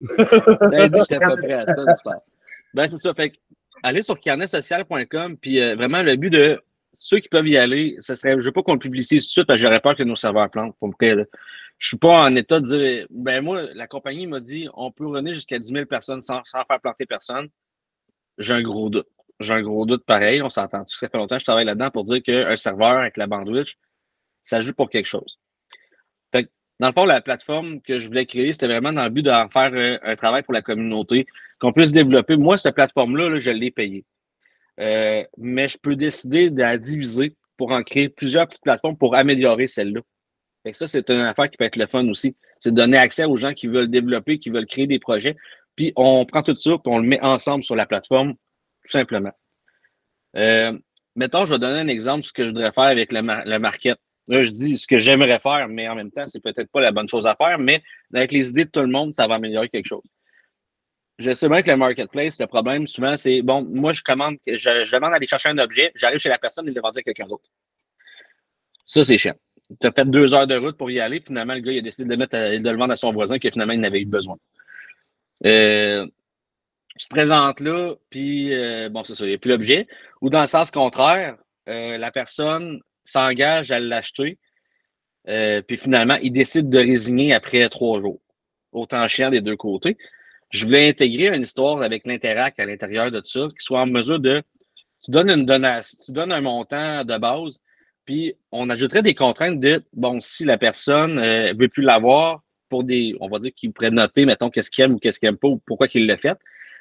Ben, dit, j'étais pas prêt à ça, j'espère. Ben, c'est ça. Fait que, allez sur carnetsocial.com, puis vraiment, le but de ceux qui peuvent y aller, ce serait, je veux pas qu'on le publicise tout de suite, parce que j'aurais peur que nos serveurs plantent, pour me près, là. Je suis pas en état de dire, ben, moi, la compagnie m'a dit, on peut runner jusqu'à 10 000 personnes sans faire planter personne. J'ai un gros doute. J'ai un gros doute pareil. On s'entend. Ça fait longtemps que je travaille là-dedans pour dire qu'un serveur avec la bandwidth, ça joue pour quelque chose. Fait que, dans le fond, la plateforme que je voulais créer, c'était vraiment dans le but d'en faire un travail pour la communauté, qu'on puisse développer. Moi, cette plateforme-là, là, je l'ai payée. Mais je peux décider de la diviser pour en créer plusieurs petites plateformes pour améliorer celle-là. Fait que ça, c'est une affaire qui peut être le fun aussi. C'est de donner accès aux gens qui veulent développer, qui veulent créer des projets. Puis on prend tout ça, puis on le met ensemble sur la plateforme, tout simplement. Euh, Mettons, je vais donner un exemple de ce que je voudrais faire avec le market. Là, je dis ce que j'aimerais faire, mais en même temps, c'est peut-être pas la bonne chose à faire, mais avec les idées de tout le monde, ça va améliorer quelque chose. Je sais bien que le marketplace, le problème, souvent, c'est bon, moi, je demande d'aller chercher un objet, j'arrive chez la personne et le vendre à quelqu'un d'autre. Ça, c'est chiant. Tu as fait 2 heures de route pour y aller, finalement, le gars, il a décidé de le vendre à son voisin que finalement, il n'avait eu besoin. Euh, Tu te présentes là, puis bon, c'est ça, il n'y a plus l'objet. Ou dans le sens contraire, la personne s'engage à l'acheter, puis finalement, il décide de résigner après 3 jours. Autant chiant des deux côtés. Je voulais intégrer une histoire avec l'Interac à l'intérieur de tout ça, qui soit en mesure de. Tu donnes une donation, tu donnes un montant de base, puis on ajouterait des contraintes de, bon, si la personne ne veut plus l'avoir pour des, on va dire qu'il pourrait noter, mettons, qu'est-ce qu'il aime ou qu'est-ce qu'il aime pas ou pourquoi qu'il l'a fait.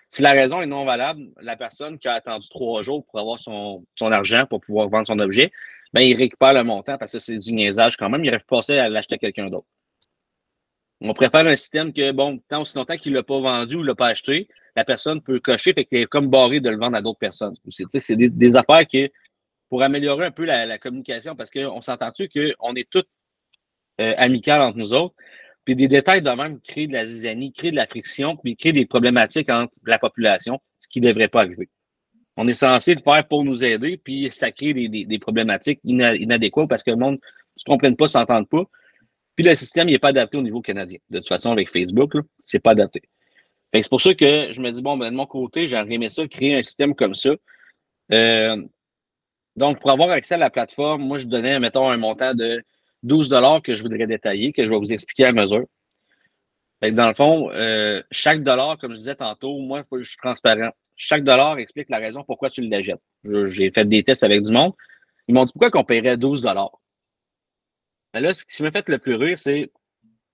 Si la raison est non valable, la personne qui a attendu 3 jours pour avoir son argent pour pouvoir vendre son objet, ben, il récupère le montant parce que c'est du niaisage quand même. Il aurait pu passer à l'acheter à quelqu'un d'autre. On préfère un système que, bon, tant aussi longtemps qu'il ne l'a pas vendu ou ne l'a pas acheté, la personne peut cocher, fait qu'il est comme barré de le vendre à d'autres personnes. C'est des affaires qui, pour améliorer un peu la communication, parce qu'on s'entend-tu qu'on est tous amicales entre nous autres, puis des détails de même créent de la zizanie, créent de la friction, puis créent des problématiques entre la population, ce qui ne devrait pas arriver. On est censé le faire pour nous aider, puis ça crée des problématiques inadéquates parce que le monde ne se comprenne pas, ne s'entende pas. Puis le système, il n'est pas adapté au niveau canadien. De toute façon, avec Facebook, c'est pas adapté. C'est pour ça que je me dis, bon, ben, de mon côté, j'aurais aimé ça, créer un système comme ça. Euh, donc, pour avoir accès à la plateforme, moi, je donnais, mettons, un montant de 12 $ que je voudrais détailler, que je vais vous expliquer à mesure. Fait que dans le fond, chaque dollar, comme je disais tantôt, moi, il faut que je suis transparent. Chaque dollar explique la raison pourquoi tu l'achètes. J'ai fait des tests avec du monde. Ils m'ont dit pourquoi qu'on paierait 12 $. Mais là, ce qui m'a fait le plus rire, c'est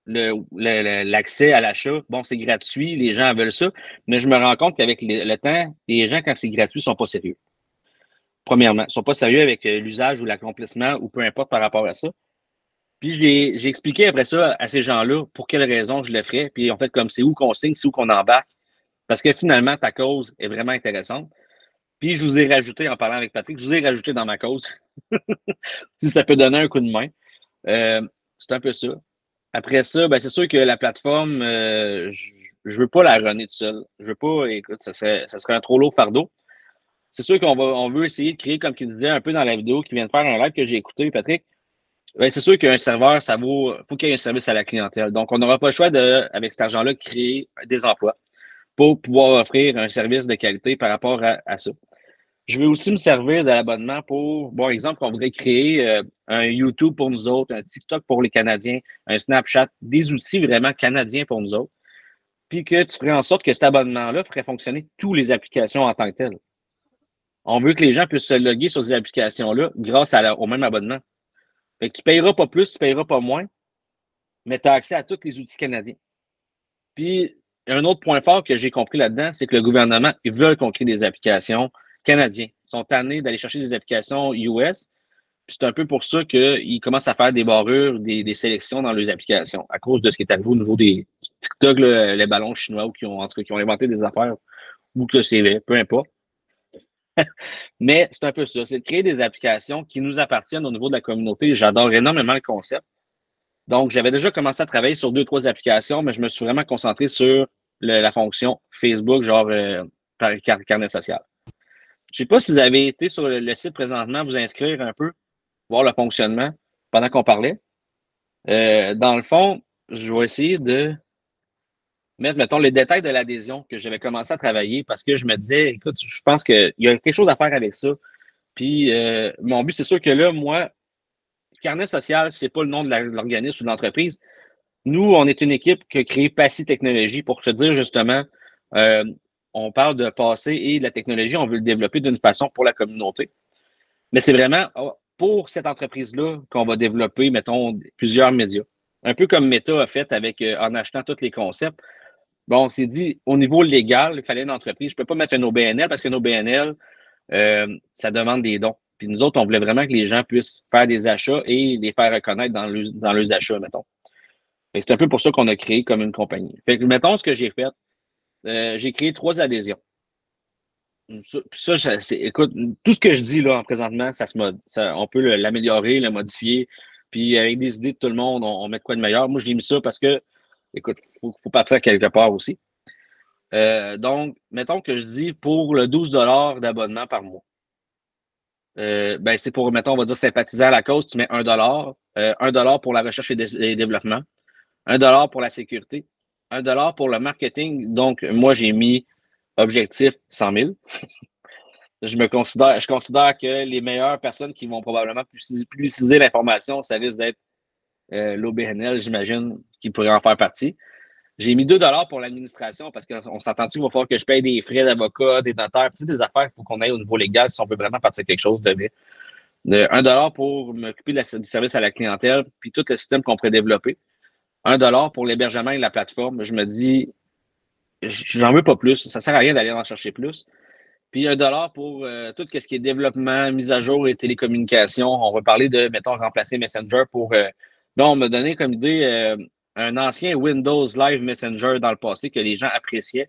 l'accès à l'achat. Bon, c'est gratuit, les gens veulent ça, mais je me rends compte qu'avec le temps, les gens, quand c'est gratuit, sont pas sérieux. Premièrement, ils sont pas sérieux avec l'usage ou l'accomplissement ou peu importe par rapport à ça. Puis j'ai expliqué après ça à ces gens-là pour quelles raisons je le ferais. Puis en fait, comme c'est où qu'on signe, c'est où qu'on embarque. Parce que finalement, ta cause est vraiment intéressante. Puis je vous ai rajouté, en parlant avec Patrick, je vous ai rajouté dans ma cause, si ça peut donner un coup de main. Euh, c'est un peu ça. Après ça, ben, c'est sûr que la plateforme, je veux pas la runner tout seul. Je veux pas, écoute, ça serait un trop lourd fardeau. C'est sûr on veut essayer de créer, comme tu disais un peu dans la vidéo qui vient de faire un live que j'ai écouté, Patrick. Ben, c'est sûr qu'un serveur, faut qu'il y ait un service à la clientèle. Donc, on n'aura pas le choix de, avec cet argent-là, créer des emplois pour pouvoir offrir un service de qualité par rapport à ça. Je vais aussi me servir de l'abonnement pour, bon, exemple, on voudrait créer un YouTube pour nous autres, un TikTok pour les Canadiens, un Snapchat, des outils vraiment canadiens pour nous autres, puis que tu ferais en sorte que cet abonnement-là ferait fonctionner toutes les applications en tant que telles. On veut que les gens puissent se loguer sur ces applications-là grâce au même abonnement. Fait que tu payeras pas plus, tu payeras pas moins, mais tu as accès à tous les outils canadiens. Puis, un autre point fort que j'ai compris là-dedans, c'est que le gouvernement, ils veulent qu'on crée des applications canadiens. Ils sont tannés d'aller chercher des applications US. Puis c'est un peu pour ça qu'ils commencent à faire des barrures, des sélections dans leurs applications, à cause de ce qui est arrivé au niveau des TikTok, là, les ballons chinois, ou qui ont, en tout cas, qui ont inventé des affaires, ou que c'est vrai, peu importe. Mais c'est un peu ça, c'est de créer des applications qui nous appartiennent au niveau de la communauté. J'adore énormément le concept. Donc, j'avais déjà commencé à travailler sur 2, 3 applications, mais je me suis vraiment concentré sur la fonction Facebook, genre carnet social. Je sais pas si vous avez été sur le site présentement, vous inscrire un peu, voir le fonctionnement pendant qu'on parlait. Dans le fond, je vais essayer de. mettre, mettons, les détails de l'adhésion que j'avais commencé à travailler parce que je me disais, écoute, je pense qu'il y a quelque chose à faire avec ça. Puis mon but, c'est sûr que là, moi, carnet social, c'est pas le nom de l'organisme ou de l'entreprise. Nous, on est une équipe qui a créé Passy Technologies pour te dire justement, euh, on parle de passé et de la technologie, on veut le développer d'une façon pour la communauté. Mais c'est vraiment pour cette entreprise-là qu'on va développer, mettons, plusieurs médias. Un peu comme Meta a fait avec en achetant tous les concepts. Bon, on s'est dit, au niveau légal, il fallait une entreprise. Je ne peux pas mettre un OBNL parce qu'un OBNL, ça demande des dons. Puis nous autres, on voulait vraiment que les gens puissent faire des achats et les faire reconnaître dans leurs achats, mettons. C'est un peu pour ça qu'on a créé comme une compagnie. Fait que, mettons, ce que j'ai fait, j'ai créé 3 adhésions. Écoute, tout ce que je dis là présentement, on peut l'améliorer, le modifier, puis avec des idées de tout le monde, on met de quoi de meilleur. Moi, j'ai mis ça parce que, écoute, faut partir quelque part aussi. Donc, mettons que je dis pour le 12 d'abonnement par mois. Ben, c'est pour, mettons, on va dire sympathiser à la cause, tu mets 1 $, pour la recherche et développement, 1 $ pour la sécurité, 1 $ pour le marketing. Donc, moi, j'ai mis objectif 100 000. Je considère que les meilleures personnes qui vont probablement publiciser l'information, ça risque d'être l'OBNL, j'imagine, qui pourrait en faire partie. J'ai mis 2 $ pour l'administration parce qu'on s'entend-tu qu'il va falloir que je paye des frais d'avocat, des notaires, puis des affaires, il faut qu'on aille au niveau légal si on veut vraiment partir quelque chose de bien. 1 $ pour m'occuper du service à la clientèle, puis tout le système qu'on pourrait développer. 1 $ pour l'hébergement et la plateforme. Je me dis, j'en veux pas plus. Ça sert à rien d'aller en chercher plus. Puis 1 $ pour tout ce qui est développement, mise à jour et télécommunication. On va parler de, mettons, remplacer Messenger pour. Là, on m'a donné comme idée un ancien Windows Live Messenger dans le passé que les gens appréciaient.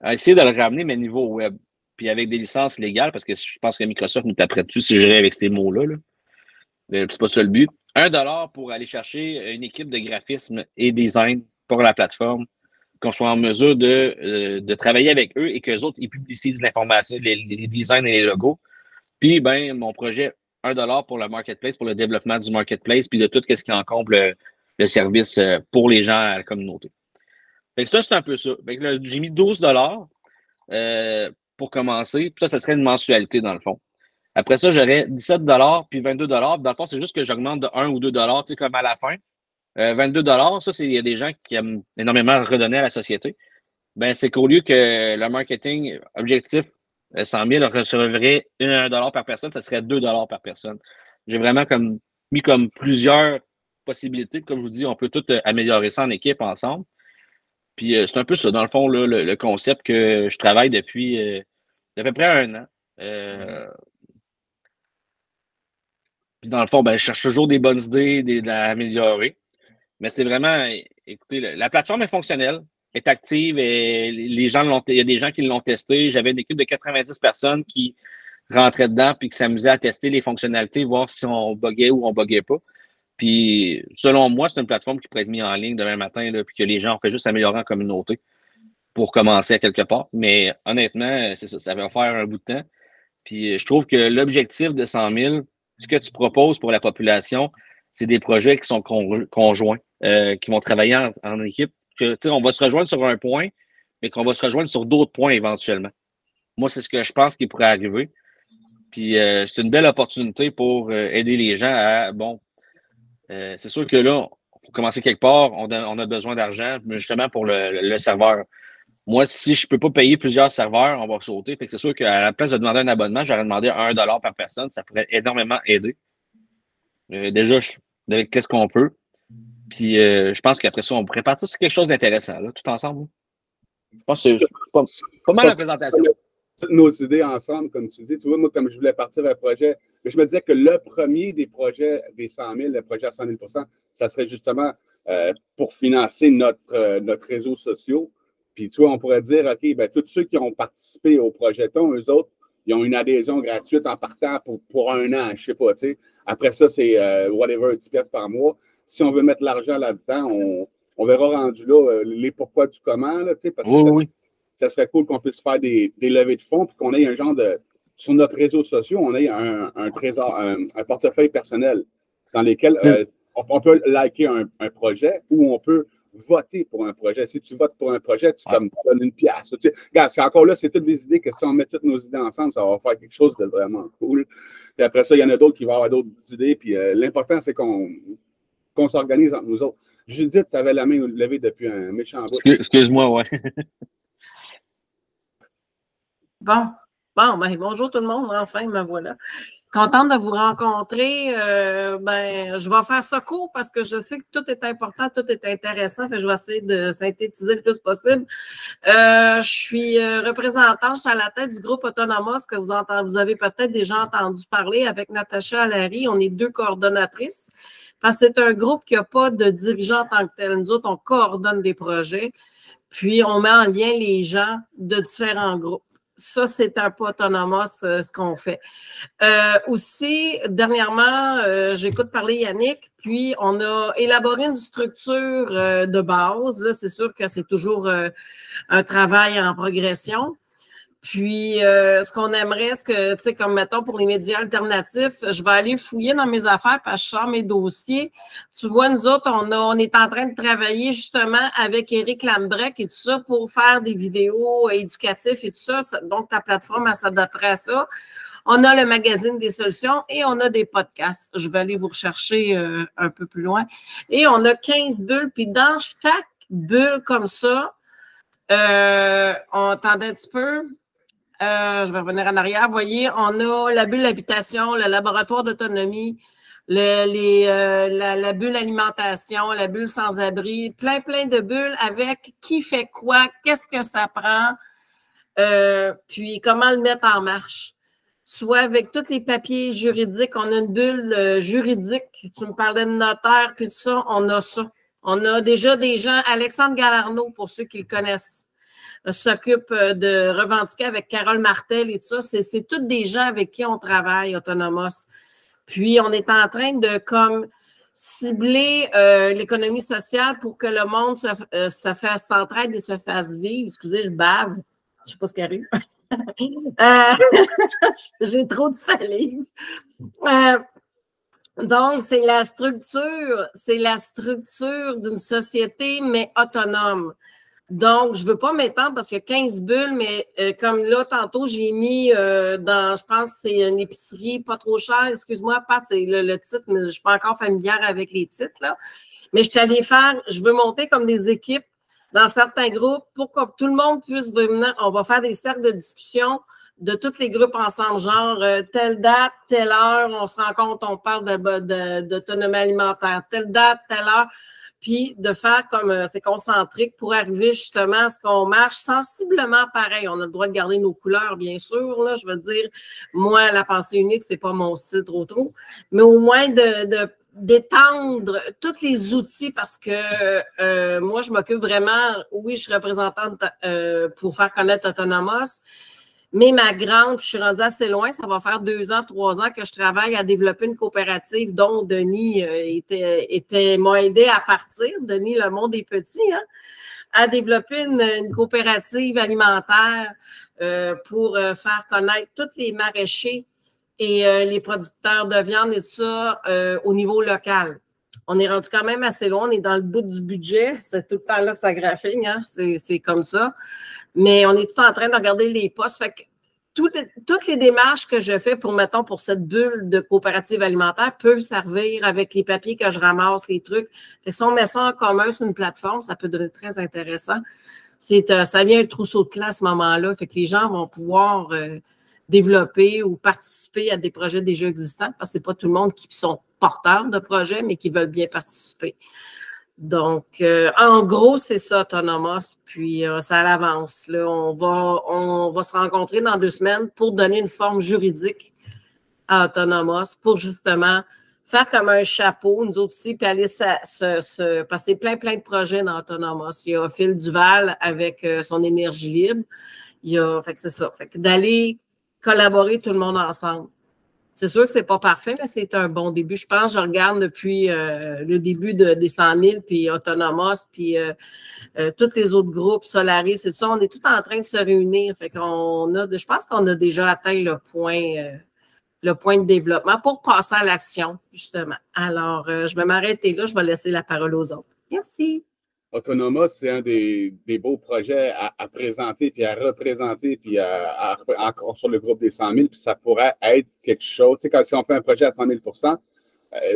Essayer de le ramener, mais niveau web. Puis avec des licences légales, parce que je pense que Microsoft nous taperait dessus si j'irais avec ces mots-là. Là. C'est pas ça le but. 1 $ pour aller chercher une équipe de graphisme et design pour la plateforme, qu'on soit en mesure de travailler avec eux et qu'eux autres, ils publicisent l'information, les designs et les logos. Puis, ben, mon projet, 1 $ pour le marketplace, pour le développement du marketplace, puis de tout ce qui encombre le service pour les gens à la communauté. Fait que ça, c'est un peu ça. Fait que là, j'ai mis 12 $ pour commencer. Puis ça serait une mensualité dans le fond. Après ça, j'aurais 17 $ puis 22 $. Dans le fond, c'est juste que j'augmente de 1 ou 2 $, tu sais, comme à la fin. 22 $, ça, il y a des gens qui aiment énormément redonner à la société. Ben, c'est qu'au lieu que le marketing objectif 100 000 recevrait 1 $ par personne, ça serait 2 $ par personne. J'ai vraiment mis comme plusieurs possibilités. Comme je vous dis, on peut tout améliorer ça en équipe ensemble. Puis c'est un peu ça, dans le fond, là, le concept que je travaille depuis à peu près 1 an. Puis dans le fond, ben, je cherche toujours des bonnes idées, d'améliorer. Mais c'est vraiment, écoutez, la plateforme est fonctionnelle, est active et les gens il y a des gens qui l'ont testé. J'avais une équipe de 90 personnes qui rentraient dedans puis qui s'amusaient à tester les fonctionnalités, voir si on buguait ou on buguait pas. Puis, selon moi, c'est une plateforme qui pourrait être mise en ligne demain matin, là, puis que les gens ont fait juste améliorer en communauté pour commencer à quelque part. Mais honnêtement, c'est ça, ça va faire un bout de temps. Puis, je trouve que l'objectif de 100 000, ce que tu proposes pour la population, c'est des projets qui sont conjoints, qui vont travailler en équipe. Que, on va se rejoindre sur un point, mais qu'on va se rejoindre sur d'autres points éventuellement. Moi, c'est ce que je pense qui pourrait arriver. Puis, c'est une belle opportunité pour aider les gens à, bon, c'est sûr que là, il faut commencer quelque part, on a besoin d'argent, justement pour le serveur. Moi, si je ne peux pas payer plusieurs serveurs, on va sauter. Fait que c'est sûr qu'à la place de demander un abonnement, j'aurais demandé 1 $ par personne. Ça pourrait énormément aider. Déjà, avec qu'est-ce qu'on peut. Puis je pense qu'après ça, on pourrait partir sur quelque chose d'intéressant, là, tout ensemble. Je pense que c'est pas mal la présentation. Toutes nos idées ensemble, comme tu dis. Tu vois, moi, comme je voulais partir un projet, mais je me disais que le premier des projets des 100 000, le projet à 100 000 ça serait justement pour financer notre réseau social. Puis, tu vois, on pourrait dire, OK, ben, tous ceux qui ont participé au projet-ton, eux autres, ils ont une adhésion gratuite en partant pour 1 an, je sais pas, tu sais. Après ça, c'est whatever, 10 pièces par mois. Si on veut mettre l'argent là-dedans, on verra rendu là les pourquoi du comment, là, tu sais, parce que ça serait cool qu'on puisse faire des levées de fonds puis qu'on ait un genre de. Sur notre réseau social, on ait un trésor, un portefeuille personnel dans lesquels on peut liker un projet ou on peut voter pour un projet. Si tu votes pour un projet, tu donnes une pièce. Regarde, encore là, c'est toutes des idées que si on met toutes nos idées ensemble, ça va faire quelque chose de vraiment cool. Puis après ça, il y en a d'autres qui vont avoir d'autres idées. Puis l'important, c'est qu'on s'organise entre nous autres. Judith, tu avais la main levée depuis un méchant bout. Excuse-moi, ouais. Ben, bonjour tout le monde, enfin, me voilà. Contente de vous rencontrer. Je vais faire ça court parce que je sais que tout est important, tout est intéressant. Fait que je vais essayer de synthétiser le plus possible. Je suis représentante, je suis à la tête du groupe Autonomos que vous avez peut-être déjà entendu parler avec Natacha Allary. On est 2 coordonnatrices parce que c'est un groupe qui n'a pas de dirigeant en tant que tel. Nous autres, on coordonne des projets, puis on met en lien les gens de différents groupes. Ça, c'est un peu Autonomos, ce qu'on fait. Aussi, dernièrement, j'écoute parler Yannick, puis on a élaboré une structure de base. Là, c'est sûr que c'est toujours un travail en progression. Puis, ce qu'on aimerait, c'est que, tu sais, comme mettons pour les médias alternatifs, je vais aller fouiller dans mes affaires parce que je sors mes dossiers. Tu vois, nous autres, on est en train de travailler justement avec Éric Lambrec et tout ça pour faire des vidéos éducatives et tout ça. Donc, ta plateforme, elle s'adapterait à ça. On a le magazine des solutions et on a des podcasts. Je vais aller vous rechercher un peu plus loin. Et on a 15 bulles. Puis, dans chaque bulle comme ça, on attendait un petit peu. Je vais revenir en arrière. Vous voyez, on a la bulle habitation, le laboratoire d'autonomie, la bulle alimentation, la bulle sans-abri, plein de bulles avec qui fait quoi, qu'est-ce que ça prend, puis comment le mettre en marche. Soit avec tous les papiers juridiques, on a une bulle juridique, tu me parlais de notaire, puis tout ça, on a ça. On a déjà des gens, Alexandre Galarneau, pour ceux qui le connaissent, s'occupe de revendiquer avec Carole Martel et tout ça. C'est tous des gens avec qui on travaille, Autonomos. Puis, on est en train de comme cibler l'économie sociale pour que le monde s'entraide et se fasse vivre. Excusez, je bave. Je ne sais pas ce qui arrive. J'ai trop de salive. Donc, c'est la structure d'une société, mais autonome. Donc, je ne veux pas m'étendre parce qu'il y a 15 bulles, mais comme là, tantôt, j'ai mis je pense que c'est une épicerie pas trop chère. Excuse-moi, Pat, c'est le titre, mais je ne suis pas encore familière avec les titres, là. Mais je veux monter comme des équipes dans certains groupes pour que tout le monde puisse venir. On va faire des cercles de discussion de tous les groupes ensemble, genre telle date, telle heure, on se rencontre, on parle d'autonomie alimentaire, telle date, telle heure. Puis de faire comme c'est concentrique pour arriver justement à ce qu'on marche sensiblement pareil. On a le droit de garder nos couleurs, bien sûr. Là, je veux dire, moi, la pensée unique, c'est pas mon style trop. Mais au moins d'étendre tous les outils parce que moi, je m'occupe vraiment, oui, je suis représentante pour faire connaître Autonomos. Mais ma grande, je suis rendue assez loin, ça va faire 2 ans, 3 ans que je travaille à développer une coopérative dont Denis m'a aidé à partir. Denis, le monde est petit, hein, à développer une coopérative alimentaire pour faire connaître tous les maraîchers et les producteurs de viande et tout ça au niveau local. On est rendu quand même assez loin, on est dans le bout du budget. C'est tout le temps là que ça graphique, hein? C'est comme ça. Mais on est tout en train de regarder les postes. Fait que toutes les démarches que je fais pour cette bulle de coopérative alimentaire peuvent servir avec les papiers que je ramasse, les trucs. Fait que si on met ça en commun sur une plateforme, ça peut devenir très intéressant. Ça vient un trousseau de classe à ce moment-là. Fait que les gens vont pouvoir développer ou participer à des projets déjà existants parce que ce n'est pas tout le monde qui sont porteurs de projets, mais qui veulent bien participer. Donc, en gros, c'est ça, Autonomos, puis ça avance. Là, on va se rencontrer dans 2 semaines pour donner une forme juridique à Autonomos pour justement faire comme un chapeau, nous autres aussi, puis aller passer plein de projets dans Autonomos. Il y a Phil Duval avec son énergie libre. Fait que c'est ça. Fait que d'aller collaborer tout le monde ensemble. C'est sûr que ce n'est pas parfait, mais c'est un bon début. Je pense, je regarde depuis le début des 100 000, puis Autonomos, puis tous les autres groupes, Solaris, c'est ça. On est tout en train de se réunir. Fait je pense qu'on a déjà atteint le point de développement pour passer à l'action, justement. Alors, je vais m'arrêter là. Je vais laisser la parole aux autres. Merci. Autonoma, c'est un des beaux projets à présenter, puis à représenter, puis encore sur le groupe des 100 000, puis ça pourrait être quelque chose. Tu sais, quand si on fait un projet à 100 000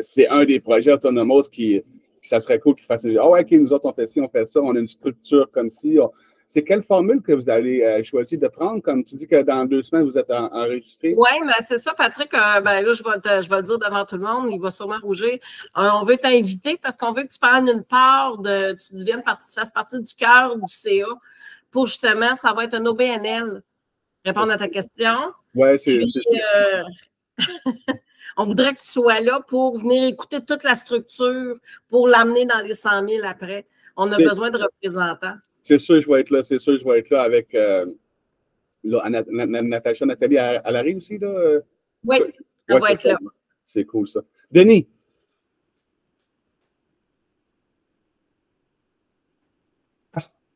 c'est un des projets Autonomos qui ça serait cool qu'ils fassent. Ah ouais, OK, nous autres, on fait ci, on fait ça, on a une structure comme ci. C'est quelle formule que vous allez choisir de prendre? Comme tu dis que dans 2 semaines, vous êtes enregistré? Oui, mais c'est ça, Patrick. Ben là, je vais le dire devant tout le monde. Il va sûrement rougir. On veut t'inviter parce qu'on veut que tu prennes une part tu fasses partie du cœur du CA pour justement, ça va être un OBNL. Répondre à ta question. Oui, Puis, on voudrait que tu sois là pour venir écouter toute la structure pour l'amener dans les 100 000 après. On a besoin de représentants. C'est sûr, je vais être là. C'est sûr, je vais être là avec là, Nathalie, elle arrive aussi, là? Oui, elle va être là. C'est cool, ça. Denis.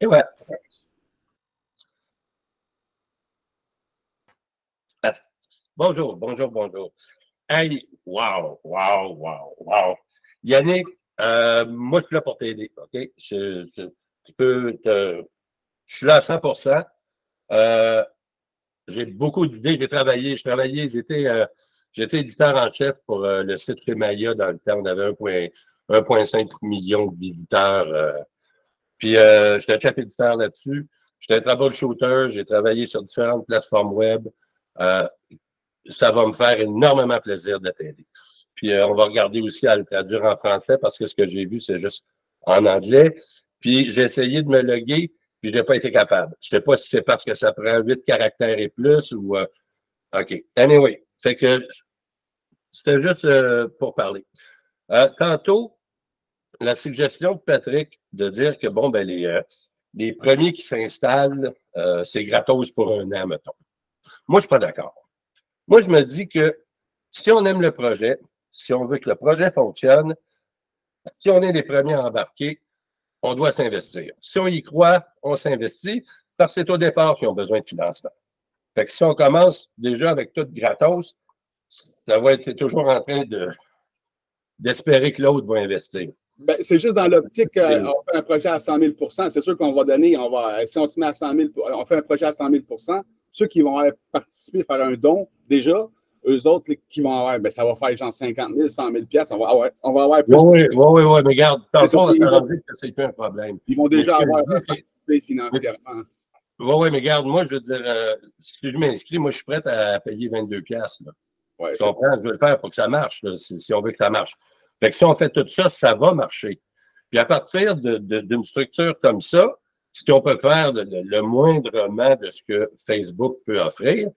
Et ouais. Bonjour, bonjour, bonjour. Hey, wow. Yannick, moi, je suis là pour t'aider, OK? Je suis là à 100%. J'ai beaucoup d'idées. J'étais éditeur en chef pour le site Femaya dans le temps. On avait 1,5 million de visiteurs. Puis, j'étais chef éditeur là-dessus. J'étais troubleshooter. J'ai travaillé sur différentes plateformes web. Ça va me faire énormément plaisir de t'aider. Puis, on va regarder aussi à le traduire en français parce que ce que j'ai vu, c'est juste en anglais. Puis, j'ai essayé de me loguer, puis je n'ai pas été capable. Je ne sais pas si c'est parce que ça prend 8 caractères et plus ou... OK. Anyway, fait que c'était juste pour parler. Tantôt, la suggestion de Patrick de dire que, bon, ben les premiers qui s'installent, c'est gratos pour 1 an, mettons. Moi, je ne suis pas d'accord. Moi, je me dis que si on aime le projet, si on veut que le projet fonctionne, si on est les premiers à embarquer, on doit s'investir. Si on y croit, on s'investit, parce que c'est au départ qu'ils ont besoin de financement. Fait que si on commence déjà avec tout gratos, ça va être toujours en train d'espérer que l'autre va investir. Ben, c'est juste dans l'optique qu'on fait un projet à 100 000 %. C'est sûr qu'on va donner, si on se met à 100 000 on fait un projet à 100 000 %, ceux qui vont participer, faire un don, déjà, eux autres qui vont avoir, ben, ça va faire genre 50 000, 100 000 piastres, on va avoir plus. Oui, mais regarde, tantôt, on s'est rendu que c'est plus un problème. Ils vont déjà avoir participé financièrement. Oui, mais regarde, moi, je veux dire, si je m'inscris, moi, je suis prêt à payer 22 piastres. Ouais, tu comprends? Je veux le faire pour que ça marche, là, si on veut que ça marche. Fait que si on fait tout ça, ça va marcher. Puis à partir d'une structure comme ça, si on peut faire le moindrement de ce que Facebook peut offrir,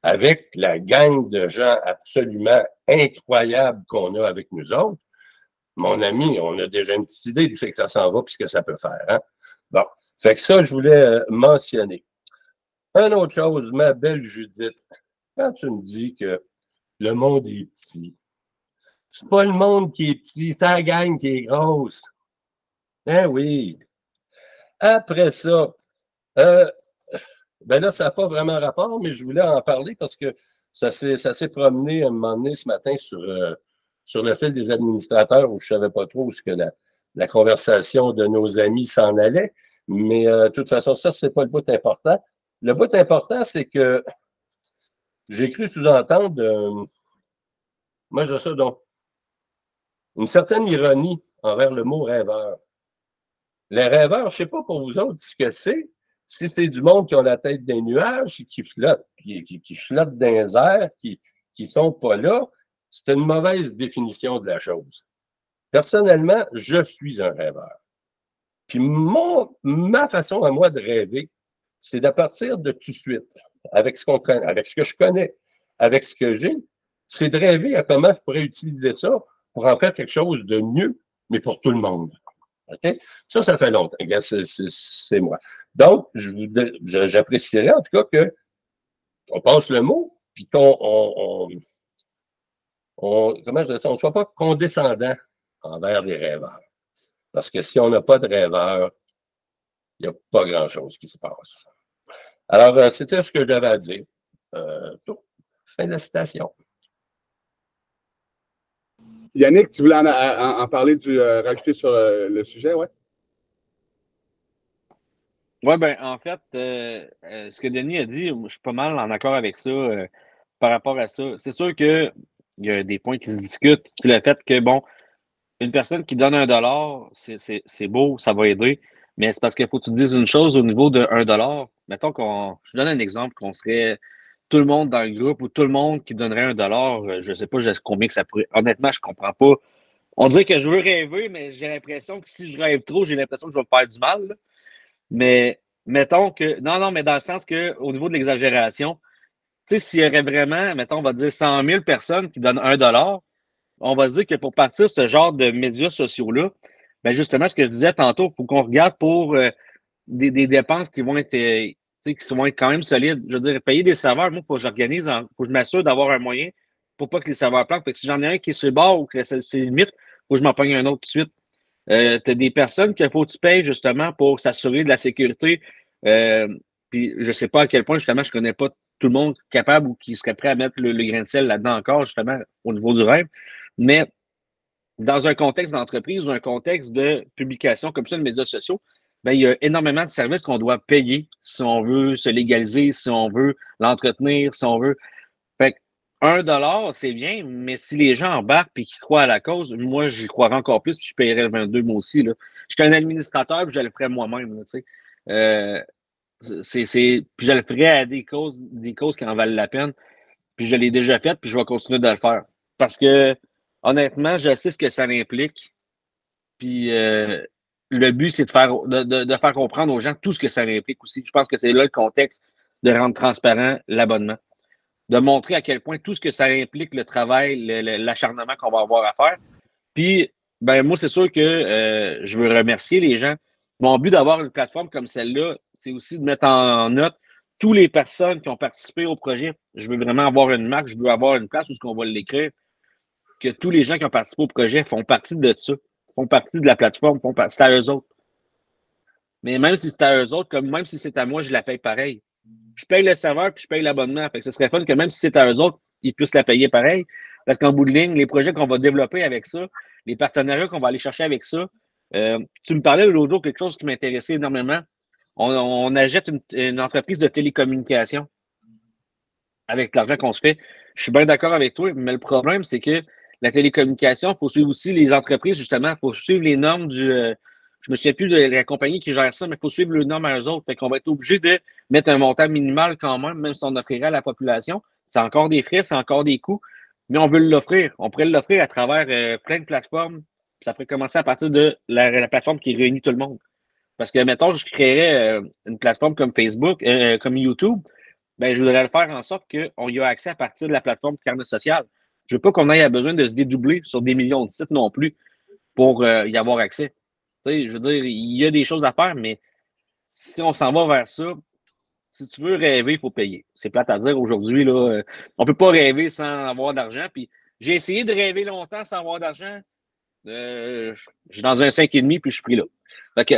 avec la gang de gens absolument incroyables qu'on a avec nous autres, mon ami, on a déjà une petite idée du fait que ça s'en va et ce que ça peut faire. Hein? Bon, fait que ça, je voulais mentionner. Une autre chose, ma belle Judith, quand tu me dis que le monde est petit, c'est pas le monde qui est petit, c'est la gang qui est grosse. Ben oui. Après ça, ben là, ça n'a pas vraiment rapport, mais je voulais en parler parce que ça s'est promené à un moment donné ce matin sur le fil des administrateurs où je ne savais pas trop où ce que la conversation de nos amis s'en allait. Mais de toute façon, ça, c'est pas le bout important. Le bout important, c'est que j'ai cru sous-entendre, moi, je sais donc, une certaine ironie envers le mot rêveur. Les rêveurs, je ne sais pas pour vous autres ce que c'est. Si c'est du monde qui ont la tête des nuages, qui flottent, qui flottent dans les airs, qui ne sont pas là, c'est une mauvaise définition de la chose. Personnellement, je suis un rêveur. Puis ma façon à moi de rêver, c'est de partir de tout de suite, avec ce qu'on connaît, avec ce que je connais, avec ce que j'ai, c'est de rêver à comment je pourrais utiliser ça pour en faire quelque chose de mieux, mais pour tout le monde. Okay? Ça fait longtemps. C'est moi. Donc, j'apprécierais en tout cas qu'on passe le mot, puis comment je dis ça, on ne soit pas condescendant envers les rêveurs. Parce que si on n'a pas de rêveurs, il n'y a pas grand-chose qui se passe. Alors, c'était ce que j'avais à dire. Fin de la citation. Yannick, tu voulais en parler, rajouter sur le sujet, ouais? Oui, ben en fait, ce que Denis a dit, je suis pas mal en accord avec ça par rapport à ça. C'est sûr qu'il y a des points qui se discutent. C'est le fait que, bon, une personne qui donne 1 $, c'est beau, ça va aider, mais c'est parce qu'il faut que tu te dises une chose au niveau de 1 $. Mettons je donne un exemple, qu'on serait tout le monde dans le groupe ou tout le monde qui donnerait 1 $, je sais pas combien que ça pourrait. Honnêtement, je comprends pas. On dirait que je veux rêver, mais j'ai l'impression que si je rêve trop, j'ai l'impression que je vais me faire du mal, là. Mais mettons que. Non, non, mais dans le sens que au niveau de l'exagération, tu sais, s'il y aurait vraiment, mettons, on va dire 100 000 personnes qui donnent 1 $, on va se dire que pour partir ce genre de médias sociaux-là, ben justement, ce que je disais tantôt, il faut qu'on regarde pour des dépenses qui vont être, tu sais, qui vont être quand même solides. Je veux dire, payer des serveurs, moi, faut que j'organise, faut que je m'assure d'avoir un moyen pour pas que les serveurs plantent. Fait que si j'en ai un qui est sur le bord ou que c'est limite, faut que je m'en pogne un autre tout de suite. Tu as des personnes qu'il faut que tu payes justement pour s'assurer de la sécurité. Euh, Puis je sais pas à quel point, justement, je connais pas tout le monde capable ou qui serait prêt à mettre le grain de sel là-dedans encore, justement, au niveau du rêve. Mais dans un contexte d'entreprise ou un contexte de publication comme ça, de médias sociaux, ben, il y a énormément de services qu'on doit payer si on veut se légaliser, si on veut l'entretenir, si on veut. Fait que 1 $, c'est bien, mais si les gens embarquent et qu'ils croient à la cause, moi, j'y croirais encore plus, puis je paierais le 22 moi aussi, là. Je suis un administrateur, puis je le ferais moi-même, là, tu sais. Euh, puis je le ferais à des causes qui en valent la peine. Puis je l'ai déjà fait, puis je vais continuer de le faire. Parce que, honnêtement, je sais ce que ça implique. Puis le but, c'est de faire comprendre aux gens tout ce que ça implique aussi. Je pense que c'est là le contexte de rendre transparent l'abonnement. De montrer à quel point tout ce que ça implique, le travail, l'acharnement qu'on va avoir à faire. Puis, ben moi, c'est sûr que je veux remercier les gens. Mon but d'avoir une plateforme comme celle-là, c'est aussi de mettre en note toutes les personnes qui ont participé au projet. Je veux vraiment avoir une marque, je veux avoir une place où on va l'écrire, que tous les gens qui ont participé au projet font partie de ça, font partie de la plateforme, c'est à eux autres. Mais même si c'est à eux autres, comme même si c'est à moi, je la paye pareil. Je paye le serveur puis je paye l'abonnement. Fait que ce serait fun que même si c'est à eux autres, ils puissent la payer pareil. Parce qu'en bout de ligne, les projets qu'on va développer avec ça, les partenariats qu'on va aller chercher avec ça, tu me parlais l'autre jour quelque chose qui m'intéressait énormément. On achète une entreprise de télécommunication avec l'argent qu'on se fait. Je suis bien d'accord avec toi, mais le problème, c'est que la télécommunication, il faut suivre aussi les entreprises, justement. Il faut suivre les normes je me souviens plus de la compagnie qui gère ça, mais il faut suivre les normes à eux autres. Fait qu'on va être obligé de mettre un montant minimal quand même si on offrirait à la population. C'est encore des frais, c'est encore des coûts, mais on veut l'offrir. On pourrait l'offrir à travers plein de plateformes. Ça pourrait commencer à partir de la plateforme qui réunit tout le monde. Parce que, mettons, je créerais une plateforme comme Facebook, comme YouTube, ben, je voudrais le faire en sorte qu'on y a accès à partir de la plateforme Carnet Social. Je veux pas qu'on ait besoin de se dédoubler sur des millions de sites non plus pour y avoir accès. Tu sais, je veux dire, il y a des choses à faire, mais si on s'en va vers ça, si tu veux rêver, il faut payer. C'est plate à dire aujourd'hui, là. On peut pas rêver sans avoir d'argent. Puis j'ai essayé de rêver longtemps sans avoir d'argent. Je suis dans un 5,5 puis je suis pris là. Fait que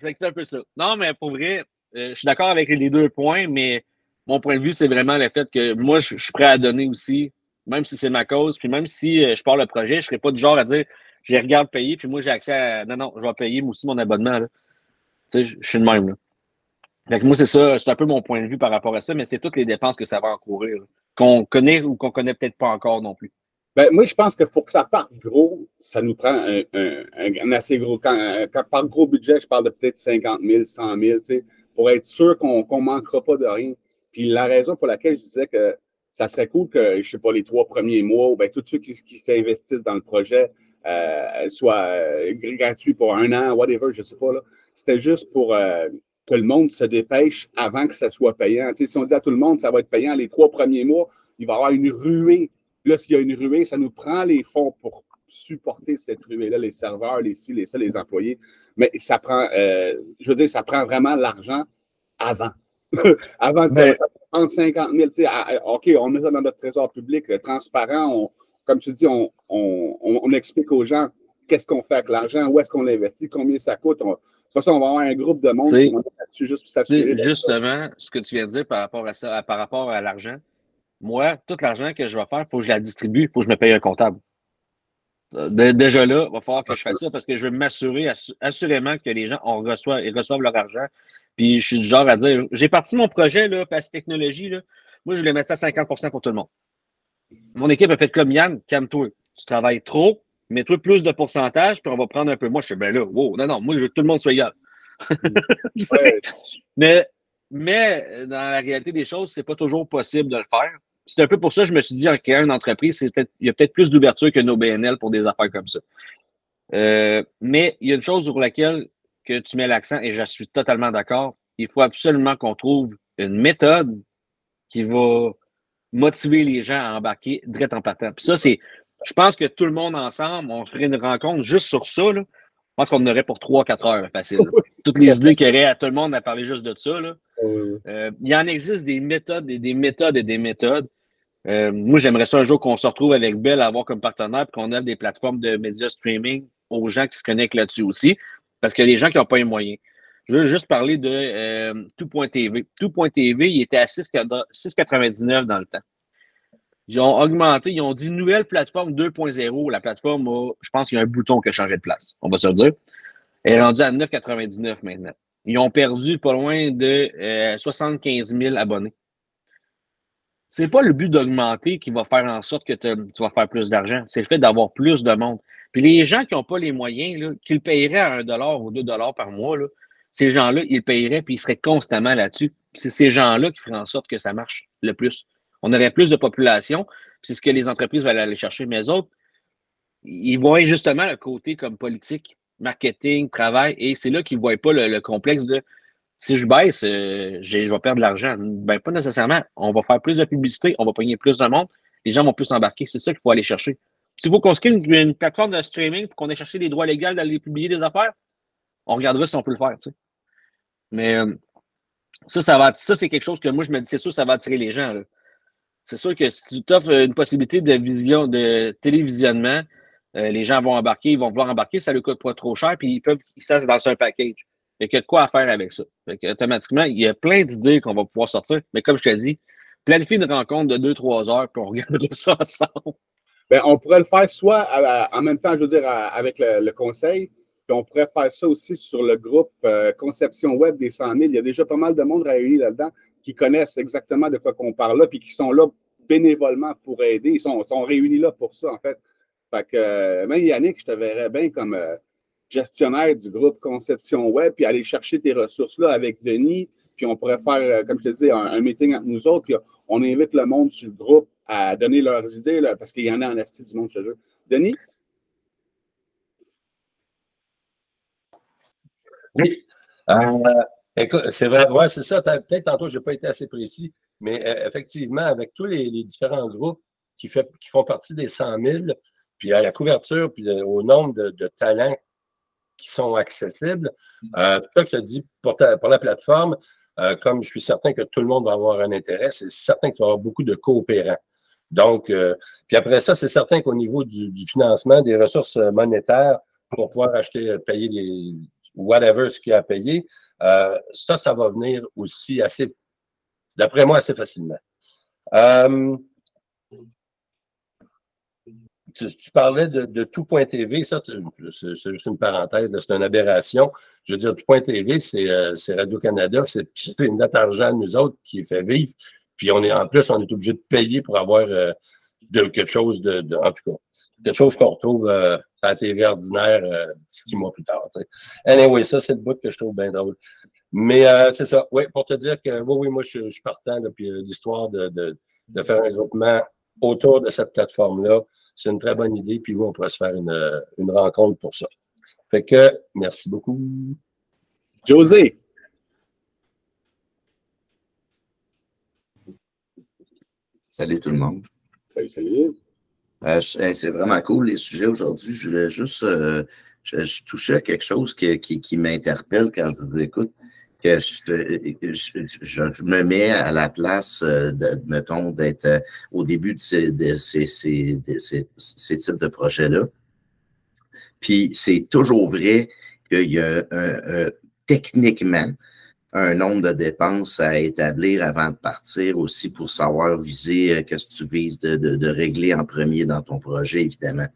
c'est un peu ça. Non, mais pour vrai, je suis d'accord avec les deux points, mais mon point de vue, c'est vraiment le fait que moi, je suis prêt à donner aussi, même si c'est ma cause, puis même si je pars le projet, je ne serais pas du genre à dire je regarde payer, puis moi, j'ai accès à. Non, non, je vais payer moi aussi mon abonnement. Là. Tu sais, je suis le même. Là. Fait que moi, c'est ça, c'est un peu mon point de vue par rapport à ça, mais c'est toutes les dépenses que ça va encourir, là, qu'on connaît ou qu'on connaît peut-être pas encore non plus. Ben, moi, je pense que pour que ça parte gros, ça nous prend un assez gros. Quand je parle gros budget, je parle de peut-être 50 000, 100 000, tu sais, pour être sûr qu'on ne manquera pas de rien. Puis la raison pour laquelle je disais que ça serait cool que, je sais pas, les 3 premiers mois, ou bien tous ceux qui s'investissent dans le projet soient gratuits pour 1 an, whatever, je sais pas, là. C'était juste pour que le monde se dépêche avant que ça soit payant. Tu sais, si on dit à tout le monde ça va être payant les 3 premiers mois, il va y avoir une ruée. Là, s'il y a une ruée, ça nous prend les fonds pour supporter cette ruée-là, les serveurs, les ci, les ça, les employés. Mais ça prend, je veux dire, ça prend vraiment l'argent avant. Avant que ça prenne 50 000. OK, on met ça dans notre trésor public, transparent. Comme tu dis, on explique aux gens qu'est-ce qu'on fait avec l'argent, où est-ce qu'on l'investit, combien ça coûte. De toute façon, on va avoir un groupe de monde qui va être là-dessus juste pour s'assurer. Justement, ce que tu viens de dire par rapport à ça, par rapport à l'argent, moi, tout l'argent que je vais faire, il faut que je la distribue, il faut que je me paye un comptable. Déjà là, il va falloir que je fasse ça parce que je veux m'assurer assurément que les gens ils reçoivent leur argent. Puis je suis du genre à dire, j'ai parti mon projet, là, Pass Technologie, là. Moi, je voulais mettre ça à 50% pour tout le monde. Mon équipe a fait comme Yann, calme-toi. Tu travailles trop, mets-toi plus de pourcentage, puis on va prendre un peu. Moi, je suis ben là, wow, non, moi, je veux que tout le monde soit égal. Ouais. mais dans la réalité des choses, c'est pas toujours possible de le faire. C'est un peu pour ça que je me suis dit, en créant une entreprise, il y a peut-être plus d'ouverture que nos BNL pour des affaires comme ça. Mais il y a une chose sur laquelle que tu mets l'accent, et je suis totalement d'accord, il faut absolument qu'on trouve une méthode qui va motiver les gens à embarquer direct en partant. Puis ça, je pense que tout le monde ensemble, on ferait une rencontre juste sur ça, là. Je pense qu'on en aurait pour 3-4 heures, là, facile. Là. Toutes les idées qu'il y aurait à tout le monde à parler juste de ça, là. Il en existe des méthodes et des méthodes et des méthodes. Moi, j'aimerais ça un jour qu'on se retrouve avec Bell à avoir comme partenaire et qu'on offre des plateformes de médias streaming aux gens qui se connectent là-dessus aussi, parce que les gens qui n'ont pas les moyens. Je veux juste parler de Tout.tv. Tout.tv, il était à 6,99 dans le temps. Ils ont augmenté, ils ont dit nouvelle plateforme 2.0. La plateforme je pense qu'il y a un bouton qui a changé de place, on va se le dire. Elle est rendue à 9,99 maintenant. Ils ont perdu pas loin de 75 000 abonnés. C'est pas le but d'augmenter qui va faire en sorte que tu vas faire plus d'argent. C'est le fait d'avoir plus de monde. Puis les gens qui n'ont pas les moyens, là, qui le paieraient à 1$ ou 2$ par mois, là, ces gens-là, ils le paieraient puis ils seraient constamment là-dessus. C'est ces gens-là qui feraient en sorte que ça marche le plus. On aurait plus de population, puis c'est ce que les entreprises veulent aller chercher. Mais les autres, ils voient justement le côté comme politique, marketing, travail, et c'est là qu'ils ne voient pas le complexe de si je baisse, je vais perdre de l'argent. Ben, pas nécessairement. On va faire plus de publicité, on va pogner plus de monde, les gens vont plus s'embarquer. C'est ça qu'il faut aller chercher. S'il faut qu'on se crée une plateforme de streaming pour qu'on ait cherché des droits légaux d'aller publier des affaires, on regardera si on peut le faire. Tu sais. Mais ça c'est quelque chose que moi, je me dis, c'est sûr, ça va attirer les gens. Là. C'est sûr que si tu t'offres une possibilité de télévisionnement, les gens vont embarquer, ils vont vouloir embarquer, ça ne leur coûte pas trop cher, puis ça, c'est dans un package. Il y a de quoi à faire avec ça. Fait que, automatiquement, il y a plein d'idées qu'on va pouvoir sortir. Mais comme je te dis, planifie une rencontre de 2-3 heures, puis on regardera ça ensemble. Ben, on pourrait le faire soit en même temps, je veux dire, avec le conseil, puis on pourrait faire ça aussi sur le groupe Conception Web des 100 000. Il y a déjà pas mal de monde réuni là-dedans qui connaissent exactement de quoi qu'on parle là, puis qui sont là bénévolement pour aider. Ils sont réunis là pour ça, en fait. Fait que, même Yannick, je te verrais bien comme gestionnaire du groupe Conception Web, puis aller chercher tes ressources-là avec Denis, puis on pourrait faire, comme je te dis, un meeting entre nous autres, puis on invite le monde sur le groupe à donner leurs idées, là, parce qu'il y en a en esti du monde chez eux. Denis? Oui. Écoute, c'est vrai, ouais, c'est ça. Peut-être tantôt, je n'ai pas été assez précis, mais effectivement, avec tous les différents groupes qui font partie des 100 000, puis à la couverture, puis au nombre de talents qui sont accessibles, ça que je te dis pour la plateforme, comme je suis certain que tout le monde va avoir un intérêt, c'est certain qu'il va y avoir beaucoup de coopérants. Donc, puis après ça, c'est certain qu'au niveau du financement, des ressources monétaires pour pouvoir acheter, payer les whatever ce qu'il y a à payer, ça va venir aussi assez, d'après moi, assez facilement. Tu parlais de Tout.tv, ça, c'est juste une parenthèse, c'est une aberration. Je veux dire, Tout.tv, c'est Radio-Canada, c'est notre argent, nous autres, qui fait vivre. Puis en plus, on est obligé de payer pour avoir quelque chose en tout cas, quelque chose qu'on retrouve à la TV ordinaire 6 mois plus tard. T'sais. Anyway, ça, c'est le bout que je trouve bien drôle. Mais c'est ça, oui, pour te dire que oui, moi, je suis partant, là, puis l'histoire de faire un groupement autour de cette plateforme-là, c'est une très bonne idée, puis oui, on pourrait se faire une rencontre pour ça. Fait que, merci beaucoup. José. Salut tout le monde. Salut. C'est vraiment cool les sujets aujourd'hui. Je voulais juste je touchais à quelque chose qui m'interpelle quand je vous écoute. Que je me mets à la place, mettons, d'être au début de ces types de projets-là. Puis c'est toujours vrai qu'il y a techniquement un nombre de dépenses à établir avant de partir aussi pour savoir viser qu'est-ce que tu vises de régler en premier dans ton projet, évidemment.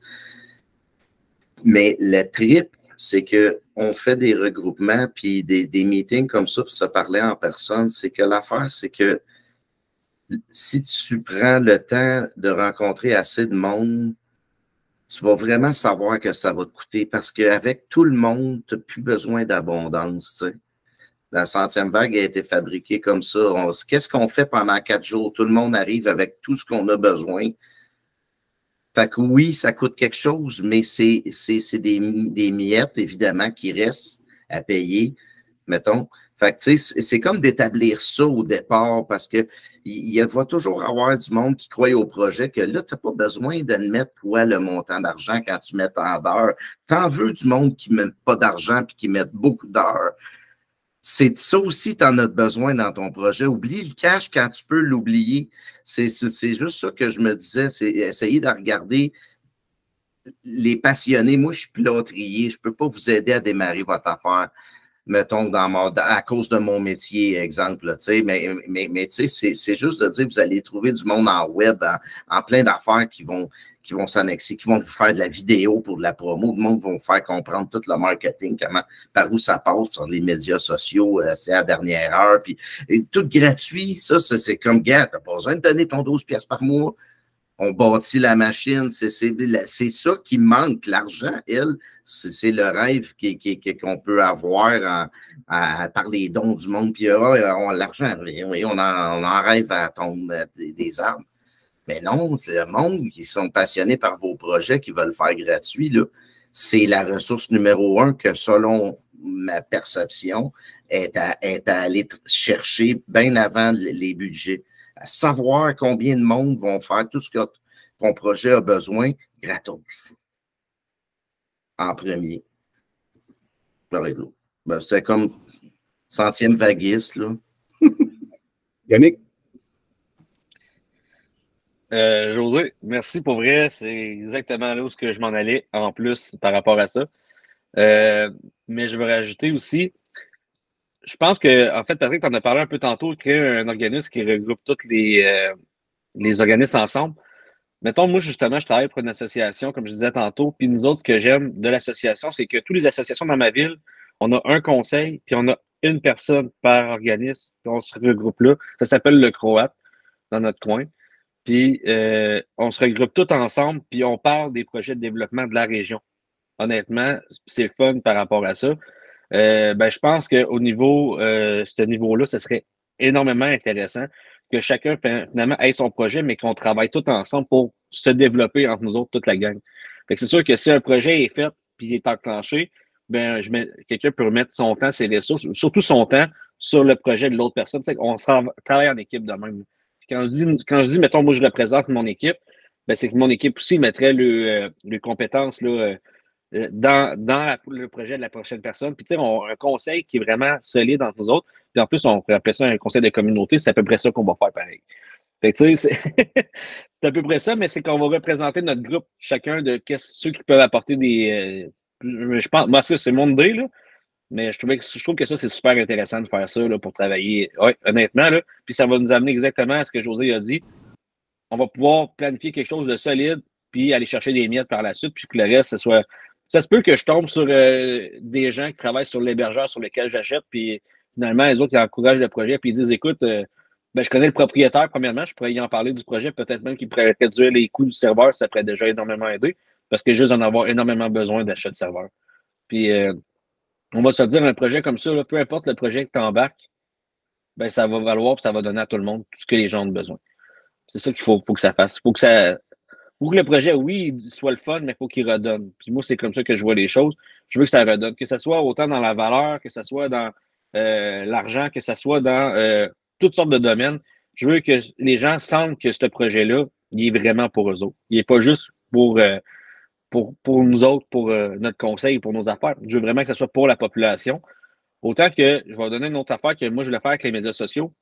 Mais le trip, c'est qu'on fait des regroupements puis des meetings comme ça pour se parler en personne. C'est que l'affaire, c'est que si tu prends le temps de rencontrer assez de monde, tu vas vraiment savoir que ça va te coûter parce qu'avec tout le monde, tu n'as plus besoin d'abondance. Tu sais. La 100e vague a été fabriquée comme ça. Qu'est-ce qu'on fait pendant 4 jours? Tout le monde arrive avec tout ce qu'on a besoin. Fait que oui, ça coûte quelque chose, mais c'est des miettes, évidemment, qui restent à payer, mettons. Fait que, tu sais, c'est comme d'établir ça au départ parce que il va toujours avoir du monde qui croit au projet que là, tu n'as pas besoin de mettre, toi, le montant d'argent quand tu mets tant d'heures. T'en veux du monde qui ne met pas d'argent puis qui met beaucoup d'heures. C'est ça aussi, tu en as besoin dans ton projet. Oublie le cash quand tu peux l'oublier. C'est juste ça que je me disais, c'est essayer de regarder les passionnés. Moi, je suis plâtrier, je ne peux pas vous aider à démarrer votre affaire, mettons, à cause de mon métier, exemple. Là, mais c'est juste de dire que vous allez trouver du monde en web, en plein d'affaires qui vont s'annexer, qui vont vous faire de la vidéo pour de la promo. Le monde va vous faire comprendre tout le marketing, par où ça passe sur les médias sociaux, c'est à la dernière heure. Puis, et tout gratuit, ça c'est comme, gars, tu n'as pas besoin de donner ton 12 pièces par mois. On bâtit la machine. C'est ça qui manque. L'argent, c'est le rêve qu'on peut avoir par les dons du monde. Puis l'argent, oui, on en rêve à tomber des arbres. Mais non, c'est le monde qui sont passionnés par vos projets, qui veulent faire gratuit, là. C'est la ressource numéro 1 que, selon ma perception, est à aller chercher bien avant les budgets. À savoir combien de monde vont faire tout ce que ton projet a besoin gratos. En premier. Ben, c'était comme 100e vaguiste, là. Yannick? José, merci pour vrai. C'est exactement là où je m'en allais en plus par rapport à ça. Mais je veux rajouter aussi, je pense que, en fait, Patrick, tu en as parlé un peu tantôt, créer un organisme qui regroupe tous les organismes ensemble. Mettons, moi, justement, je travaille pour une association, comme je disais tantôt, puis nous autres, ce que j'aime de l'association, c'est que toutes les associations dans ma ville, on a un conseil, puis on a une personne par organisme, puis on se regroupe là. Ça s'appelle le Croate, dans notre coin. Puis on se regroupe tous ensemble, puis on parle des projets de développement de la région. Honnêtement, c'est fun par rapport à ça. Je pense qu'au niveau, ce niveau-là, ce serait énormément intéressant que chacun finalement ait son projet, mais qu'on travaille tous ensemble pour se développer entre nous autres, toute la gang. Fait que c'est sûr que si un projet est fait puis est enclenché, quelqu'un peut remettre son temps, ses ressources, surtout son temps, sur le projet de l'autre personne. On travaille en équipe de même. Quand je dis, mettons, moi, je représente mon équipe, c'est que mon équipe aussi mettrait les compétences là, dans le projet de la prochaine personne. Puis, tu sais, on a un conseil qui est vraiment solide entre nous autres. Puis, en plus, on peut appeler ça un conseil de communauté. C'est à peu près ça qu'on va faire pareil. Fait que, tu sais, c'est à peu près ça, mais c'est qu'on va représenter notre groupe, chacun de ceux qui peuvent apporter des. Je pense, moi, ça, c'est mon idée, là. Mais je trouve que ça, c'est super intéressant de faire ça là, pour travailler. Oui, honnêtement, là. Puis ça va nous amener exactement à ce que José a dit. On va pouvoir planifier quelque chose de solide, puis aller chercher des miettes par la suite, puis que le reste, ce soit. Ça se peut que je tombe sur des gens qui travaillent sur l'hébergeur sur lequel j'achète, puis finalement, les autres, ils encouragent le projet, puis ils disent écoute, je connais le propriétaire, premièrement, je pourrais y en parler du projet, peut-être même qu'il pourrait réduire les coûts du serveur, ça pourrait déjà énormément aider, parce que juste en avoir énormément besoin d'achat de serveur. Puis, on va se dire, un projet comme ça, là, peu importe le projet que tu embarques, ça va valoir et ça va donner à tout le monde tout ce que les gens ont besoin. C'est ça qu'il faut que ça fasse. Faut que le projet, oui, soit le fun, mais il faut qu'il redonne. Puis moi, c'est comme ça que je vois les choses. Je veux que ça redonne. Que ce soit autant dans la valeur, que ce soit dans l'argent, que ce soit dans toutes sortes de domaines. Je veux que les gens sentent que ce projet-là, il est vraiment pour eux autres. Il n'est pas juste pour nous autres, pour notre conseil, pour nos affaires. Je veux vraiment que ce soit pour la population. Autant que, je vais donner une autre affaire que moi, je voulais faire avec les médias sociaux.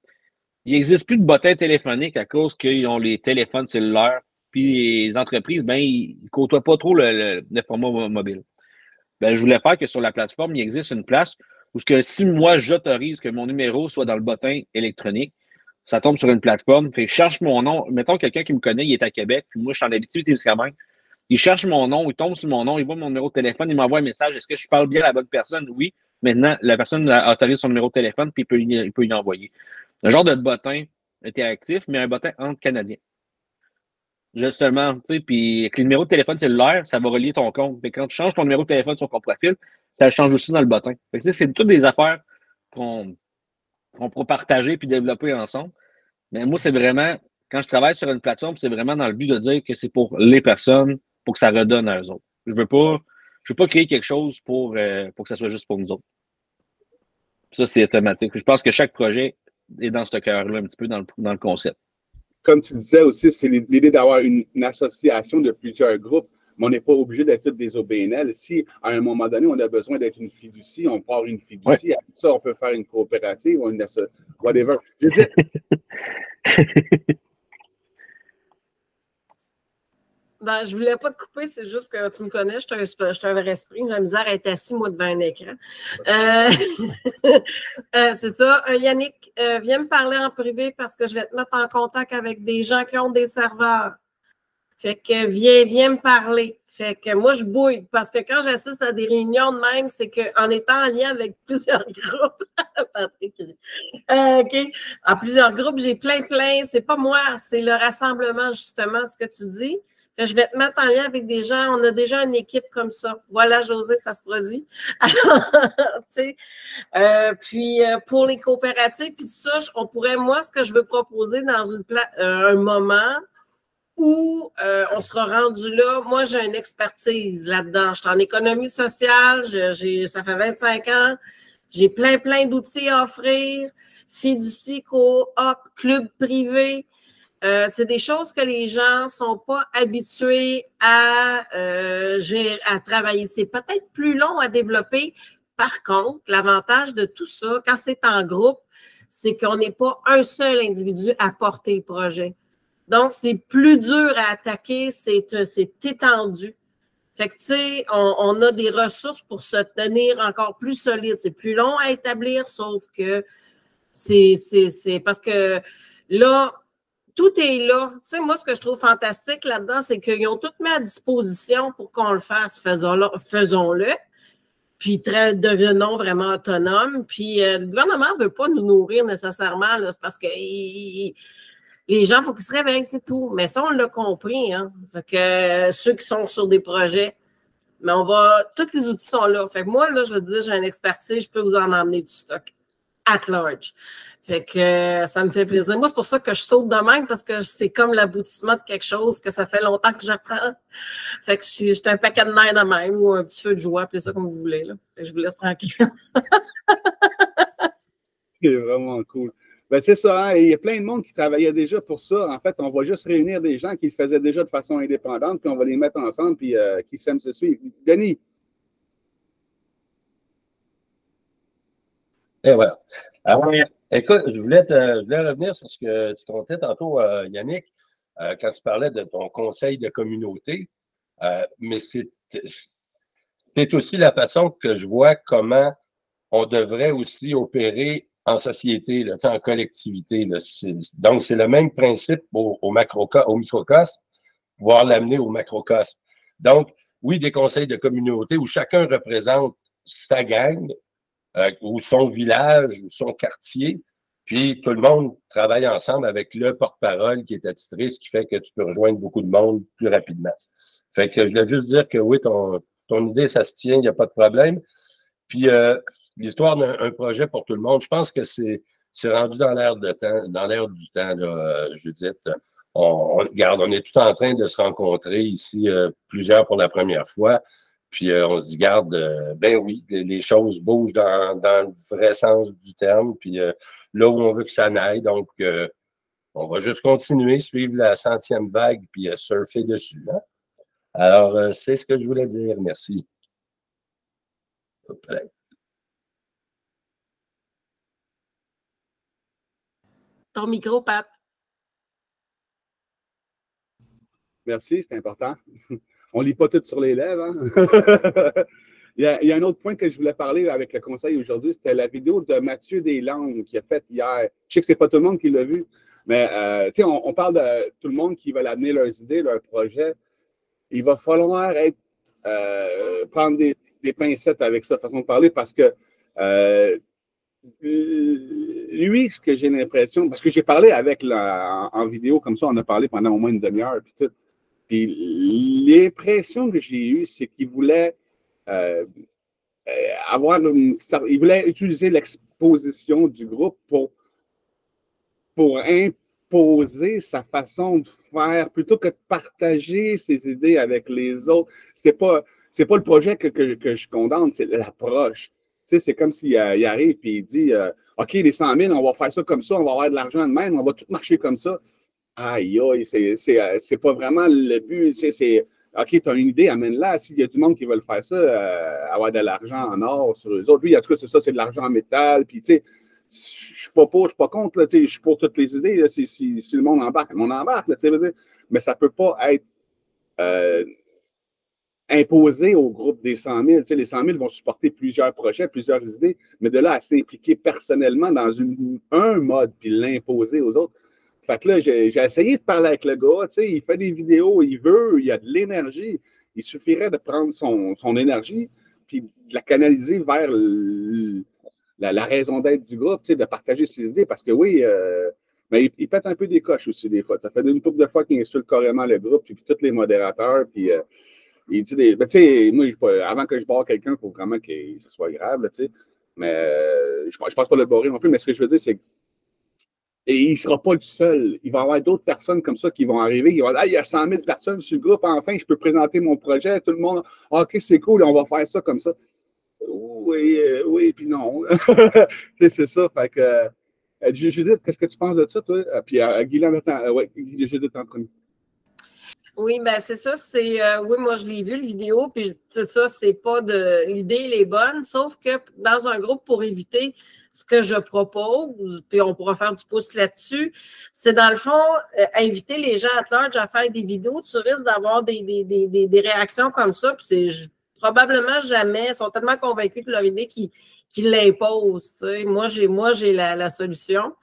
Il n'existe plus de bottins téléphoniques à cause qu'ils ont les téléphones cellulaires. Puis les entreprises, ils ne côtoient pas trop le format mobile. Je voulais faire que sur la plateforme, il existe une place où si moi, j'autorise que mon numéro soit dans le bottin électronique, ça tombe sur une plateforme. Fait que je cherche mon nom. Mettons quelqu'un qui me connaît, il est à Québec, puis moi, je suis en Abitibi-Témiscamingue. Il cherche mon nom, il tombe sur mon nom, il voit mon numéro de téléphone, il m'envoie un message. Est-ce que je parle bien à la bonne personne? Oui. Maintenant, la personne a autorisé son numéro de téléphone, puis il peut y envoyer. Un genre de bottin interactif, mais un bottin entre Canadiens. Justement, tu sais, puis avec le numéro de téléphone cellulaire, ça va relier ton compte. Fait que quand tu changes ton numéro de téléphone sur ton profil, ça le change aussi dans le bottin. Fait que c'est toutes des affaires qu'on pourra partager puis développer ensemble. Mais moi, c'est vraiment, quand je travaille sur une plateforme, c'est vraiment dans le but de dire que c'est pour les personnes, pour que ça redonne à eux autres. Je veux pas créer quelque chose pour que ça soit juste pour nous autres. Ça, c'est automatique. Je pense que chaque projet est dans ce cœur-là, un petit peu dans le concept. Comme tu disais aussi, c'est l'idée d'avoir une association de plusieurs groupes, mais on n'est pas obligé d'être tous des OBNL. Si, à un moment donné, on a besoin d'être une fiducie, on part une fiducie. Ouais. Ça, on peut faire une coopérative ou une whatever. Je veux dire... Ben, je voulais pas te couper, c'est juste que tu me connais, je suis un vrai esprit, j'ai la misère à être assis, moi, devant un écran. C'est ça. Yannick, viens me parler en privé parce que je vais te mettre en contact avec des gens qui ont des serveurs. Fait que viens me parler. Fait que moi, je bouille parce que quand j'assiste à des réunions de même, c'est qu'en étant en lien avec plusieurs groupes, Patrick, OK, en plusieurs groupes, j'ai plein, c'est pas moi, c'est le rassemblement, justement, ce que tu dis. Je vais te mettre en lien avec des gens. On a déjà une équipe comme ça. Voilà, José, ça se produit. Puis, pour les coopératives, puis ça, on pourrait, moi, ce que je veux proposer dans un moment où on sera rendu là, moi, j'ai une expertise là-dedans. Je suis en économie sociale, ça fait 25 ans, j'ai plein d'outils à offrir, fiducie, coop, club privé. C'est des choses que les gens ne sont pas habitués à travailler. C'est peut-être plus long à développer. Par contre, l'avantage de tout ça, quand c'est en groupe, c'est qu'on n'est pas un seul individu à porter le projet. Donc, c'est plus dur à attaquer, c'est étendu. Fait que, tu sais, on a des ressources pour se tenir encore plus solide. C'est plus long à établir, sauf que c'est parce que là, tout est là. Tu sais, moi, ce que je trouve fantastique là-dedans, c'est qu'ils ont tout mis à disposition pour qu'on le fasse. Faisons-le. Puis, devenons vraiment autonomes. Puis, le gouvernement ne veut pas nous nourrir nécessairement. C'est parce que les gens, il faut qu'ils se réveillent, c'est tout. Mais ça, on l'a compris. Hein? Fait que ceux qui sont sur des projets, mais tous les outils sont là. Fait que moi, là, je veux dire, j'ai une expertise, je peux vous en emmener du stock at large. Fait que ça me fait plaisir. Moi, c'est pour ça que je saute de même, parce que c'est comme l'aboutissement de quelque chose que ça fait longtemps que j'apprends. Fait que j'étais un paquet de nerfs de même, ou un petit feu de joie, appelez ça comme vous voulez. Là. Fait que je vous laisse tranquille. C'est vraiment cool. Ben, c'est ça, hein? Il y a plein de monde qui travaillait déjà pour ça. En fait, on va juste réunir des gens qui le faisaient déjà de façon indépendante, puis on va les mettre ensemble, puis qui s'aiment se suivre. Denis. Et voilà. Alors, écoute, je voulais revenir sur ce que tu comptais tantôt, Yannick, quand tu parlais de ton conseil de communauté. Mais c'est aussi la façon que je vois comment on devrait aussi opérer en société, là, en collectivité. Là. Donc, c'est le même principe au microcosme, pouvoir l'amener au macrocosme. Donc, oui, des conseils de communauté où chacun représente sa gang, ou son village, ou son quartier, puis tout le monde travaille ensemble avec le porte-parole qui est attitré, ce qui fait que tu peux rejoindre beaucoup de monde plus rapidement. Fait que je voulais juste dire que oui, ton idée, ça se tient, il n'y a pas de problème. Puis l'histoire d'un projet pour tout le monde, je pense que c'est rendu dans l'air du temps, là, Judith. On est tout en train de se rencontrer ici, plusieurs pour la première fois. Puis on se dit, garde, ben oui, les choses bougent dans le vrai sens du terme, puis là où on veut que ça aille. Donc, on va juste continuer, suivre la 100e vague, puis surfer dessus. Hein? Alors, c'est ce que je voulais dire. Merci. Ton micro, Pat. Merci, c'est important. On ne lit pas tout sur les lèvres. Hein? il y a un autre point que je voulais parler avec le conseil aujourd'hui, c'était la vidéo de Mathieu Deslandes qui a faite hier. Je sais que ce n'est pas tout le monde qui l'a vu, mais on parle de tout le monde qui veut amener leurs idées, leurs projets. il va falloir prendre des pincettes avec sa façon de parler parce que lui, ce que j'ai l'impression, parce que j'ai parlé avec en vidéo comme ça, on a parlé pendant au moins une demi-heure, puis tout. Puis l'impression que j'ai eue, c'est qu'il voulait il voulait utiliser l'exposition du groupe pour imposer sa façon de faire plutôt que de partager ses idées avec les autres. C'est pas le projet que je condamne, c'est l'approche. Tu sais, c'est comme s'il arrive et il dit OK, les 100 000, on va faire ça comme ça, on va avoir de l'argent de même, on va tout marcher comme ça. Aïe, aïe, c'est pas vraiment le but. C'est OK, tu as une idée, amène-la. S'il y a du monde qui veut faire ça, avoir de l'argent en or sur eux autres. Lui, en tout cas, c'est ça, c'est de l'argent en métal. Puis, tu sais, je suis pas pour, je suis pas contre, là, je suis pour toutes les idées. Là, si le monde embarque, le monde embarque, là, mais ça peut pas être imposé au groupe des 100 000. Les 100 000 vont supporter plusieurs projets, plusieurs idées, mais de là à s'impliquer personnellement dans un mode puis l'imposer aux autres. Fait que là, j'ai essayé de parler avec le gars, il fait des vidéos, il a de l'énergie. Il suffirait de prendre son énergie puis de la canaliser vers la raison d'être du groupe, de partager ses idées, parce que oui, mais il pète un peu des coches aussi des fois. Ça fait une couple de fois qu'il insulte carrément le groupe, puis tous les modérateurs, puis il dit des. Ben, moi, avant que je barre quelqu'un, il faut vraiment que ce soit grave, là, mais je ne pense pas le barrer non plus, mais ce que je veux dire, c'est et il ne sera pas le seul. Il va y avoir d'autres personnes comme ça qui vont arriver. Ils vont dire, il y a 100 000 personnes sur le groupe. Enfin, je peux présenter mon projet. Tout le monde, OK, c'est cool, on va faire ça comme ça. Oui, puis non. C'est ça. Fait que, Judith, qu'est-ce que tu penses de ça, toi? Puis Guylaine, oui, Judith en premier. Oui, ben c'est ça, oui, moi je l'ai vu, la vidéo, puis tout ça, c'est pas l'idée, elle est bonne, sauf que dans un groupe, pour éviter ce que je propose, puis on pourra faire du pouce là-dessus, c'est dans le fond, inviter les gens à large à faire des vidéos, tu risques d'avoir des réactions comme ça, puis c'est probablement jamais, ils sont tellement convaincus de leur idée qu'ils l'imposent, tu sais. Moi, j'ai la solution.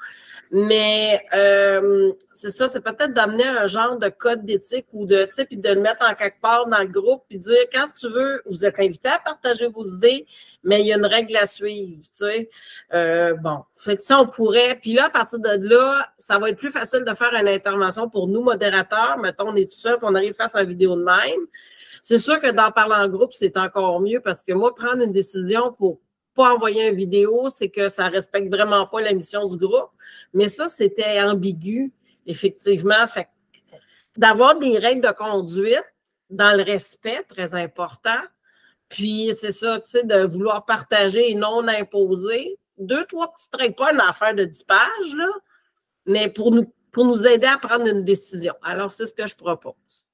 Mais c'est ça, c'est peut-être d'amener un genre de code d'éthique ou de, tu sais, puis de le mettre en quelque part dans le groupe, puis dire, quand tu veux, vous êtes invité à partager vos idées, mais il y a une règle à suivre, tu sais. Bon, fait que ça, on pourrait, puis là, à partir de là, ça va être plus facile de faire une intervention pour nous, modérateurs. Mettons, on est tout seul, puis on arrive face à une vidéo de même. C'est sûr que d'en parler en groupe, c'est encore mieux parce que moi, prendre une décision pour pas envoyer une vidéo, c'est que ça respecte vraiment pas la mission du groupe. Mais ça, c'était ambigu, effectivement. Fait d'avoir des règles de conduite dans le respect, très important. Puis, c'est ça, tu sais, de vouloir partager et non imposer. 2-3 petites règles, pas une affaire de 10 pages, là, mais pour nous aider à prendre une décision. Alors, c'est ce que je propose.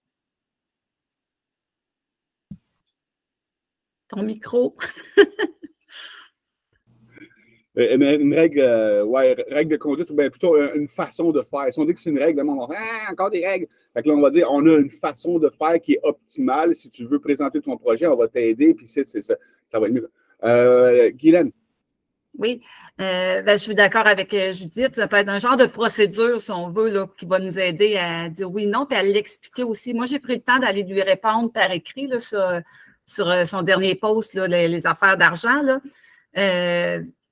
Ton micro. Une règle, règle de conduite, ou bien plutôt une façon de faire. Si on dit que c'est une règle, on va dire, encore des règles. Fait que là, on va dire, on a une façon de faire qui est optimale. Si tu veux présenter ton projet, on va t'aider, puis ça va être mieux. Guylaine. Oui, je suis d'accord avec Judith. Ça peut être un genre de procédure, si on veut, là, qui va nous aider à dire oui, non, puis à l'expliquer aussi. Moi, j'ai pris le temps d'aller lui répondre par écrit là, sur son dernier post, là, les affaires d'argent. Là.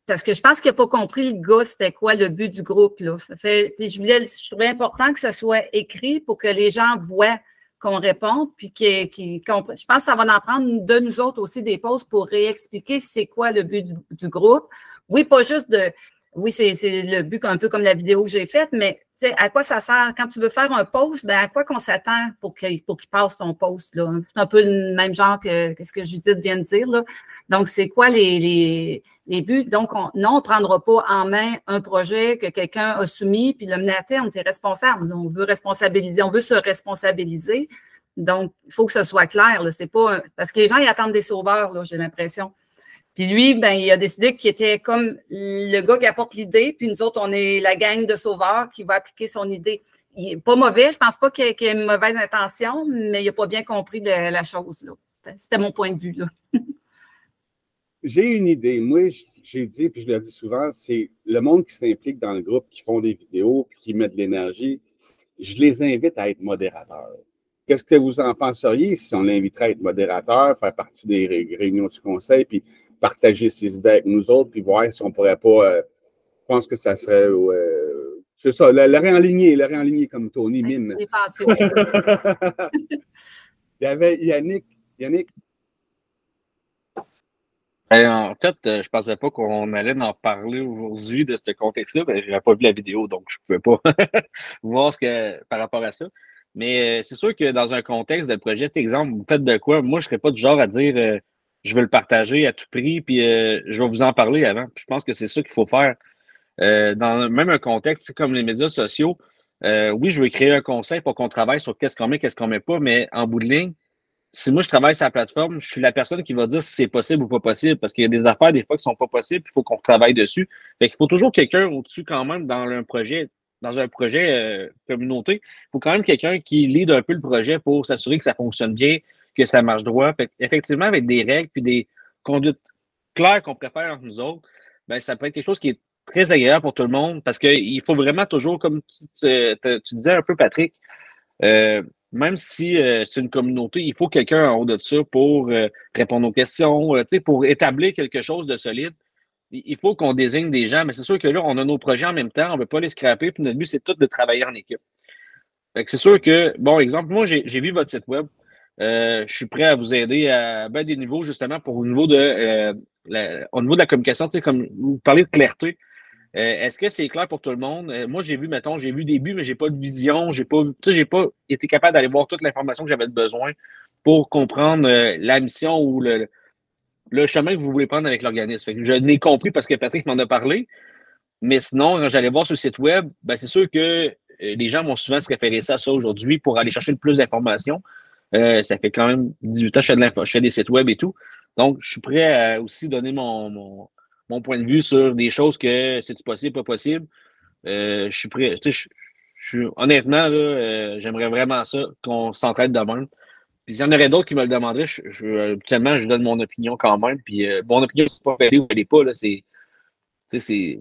Parce que je pense qu'il n'a pas compris le gars, c'était quoi le but du groupe. Là. Puis je trouvais important que ça soit écrit pour que les gens voient qu'on répond, puis qu'ils comprennent. Je pense que ça va en prendre de nous autres aussi des pauses pour réexpliquer c'est quoi le but du groupe. Oui, pas juste oui, c'est le but un peu comme la vidéo que j'ai faite, mais tu sais, à quoi ça sert? Quand tu veux faire un post, ben à quoi qu'on s'attend pour qu'il passe ton post, là? C'est un peu le même genre que ce que Judith vient de dire, là. Donc, c'est quoi les buts? Donc, on ne prendra pas en main un projet que quelqu'un a soumis, puis le mener à terme, tu es responsable. On veut responsabiliser, on veut se responsabiliser. Donc, il faut que ce soit clair, là. C'est pas parce que les gens, ils attendent des sauveurs, là, j'ai l'impression. Puis lui, ben, il a décidé qu'il était comme le gars qui apporte l'idée, puis nous autres, on est la gang de sauveurs qui va appliquer son idée. Il n'est pas mauvais, je pense pas qu'il ait une mauvaise intention, mais il n'a pas bien compris la chose, là. C'était mon point de vue, là. J'ai une idée. Moi, j'ai dit, puis je le dis souvent, c'est le monde qui s'implique dans le groupe, qui font des vidéos, qui mettent de l'énergie, je les invite à être modérateurs. qu'est-ce que vous en penseriez si on l'inviterait à être modérateur, faire partie des réunions du conseil, puis partager ses idées avec nous autres, puis voir si on pourrait pas, je pense que ça serait, c'est ça, le réaligner comme Tony Mime. J'ai pensé aussi. Il y avait Yannick. En fait, je pensais pas qu'on allait en parler aujourd'hui de ce contexte-là. Je n'avais pas vu la vidéo, donc je ne pouvais pas voir par rapport à ça. Mais c'est sûr que dans un contexte de projet, exemple, vous faites de quoi? Moi, je ne serais pas du genre à dire je veux le partager à tout prix, puis je vais vous en parler avant. Puis je pense que c'est ça qu'il faut faire. Dans même un contexte comme les médias sociaux, oui, je veux créer un conseil pour qu'on travaille sur qu'est-ce qu'on met, qu'est-ce qu'on met pas, mais en bout de ligne, si moi je travaille sur la plateforme, je suis la personne qui va dire si c'est possible ou pas possible, parce qu'il y a des affaires des fois qui sont pas possibles, il faut qu'on travaille dessus. Fait qu'il faut toujours quelqu'un au-dessus quand même dans un projet communauté. Il faut quand même quelqu'un qui lead un peu le projet pour s'assurer que ça fonctionne bien, que ça marche droit. Fait effectivement, avec des règles puis des conduites claires qu'on préfère entre nous autres, ben, ça peut être quelque chose qui est très agréable pour tout le monde parce qu'il faut vraiment toujours, comme tu disais un peu, Patrick, même si c'est une communauté, il faut quelqu'un en haut de ça pour répondre aux questions, pour établir quelque chose de solide. Il faut qu'on désigne des gens, mais c'est sûr que là, on a nos projets en même temps, on ne veut pas les scraper, puis notre but, c'est tout de travailler en équipe. Fait que c'est sûr que, bon, exemple, moi, j'ai vu votre site web. Je suis prêt à vous aider à bien des niveaux, justement, au niveau de la communication, comme vous parlez de clarté. Est-ce que c'est clair pour tout le monde? Moi, j'ai vu des buts, mais j'ai pas de vision. J'ai pas été capable d'aller voir toute l'information que j'avais besoin pour comprendre la mission ou le chemin que vous voulez prendre avec l'organisme. Je l'ai compris parce que Patrick m'en a parlé. Mais sinon, quand j'allais voir sur le site web, ben, c'est sûr que les gens vont souvent se référer à ça aujourd'hui pour aller chercher le plus d'informations. Ça fait quand même 18 ans que je fais des sites web et tout. Donc, je suis prêt à aussi donner mon point de vue sur des choses que c'est-tu possible, pas possible. Je suis prêt. Honnêtement, là, j'aimerais vraiment ça, qu'on s'entraide de même. Puis s'il y en aurait d'autres qui me le demanderaient, habituellement, je donne mon opinion quand même. Puis mon opinion, c'est pas validé ou elle n'est pas. Là,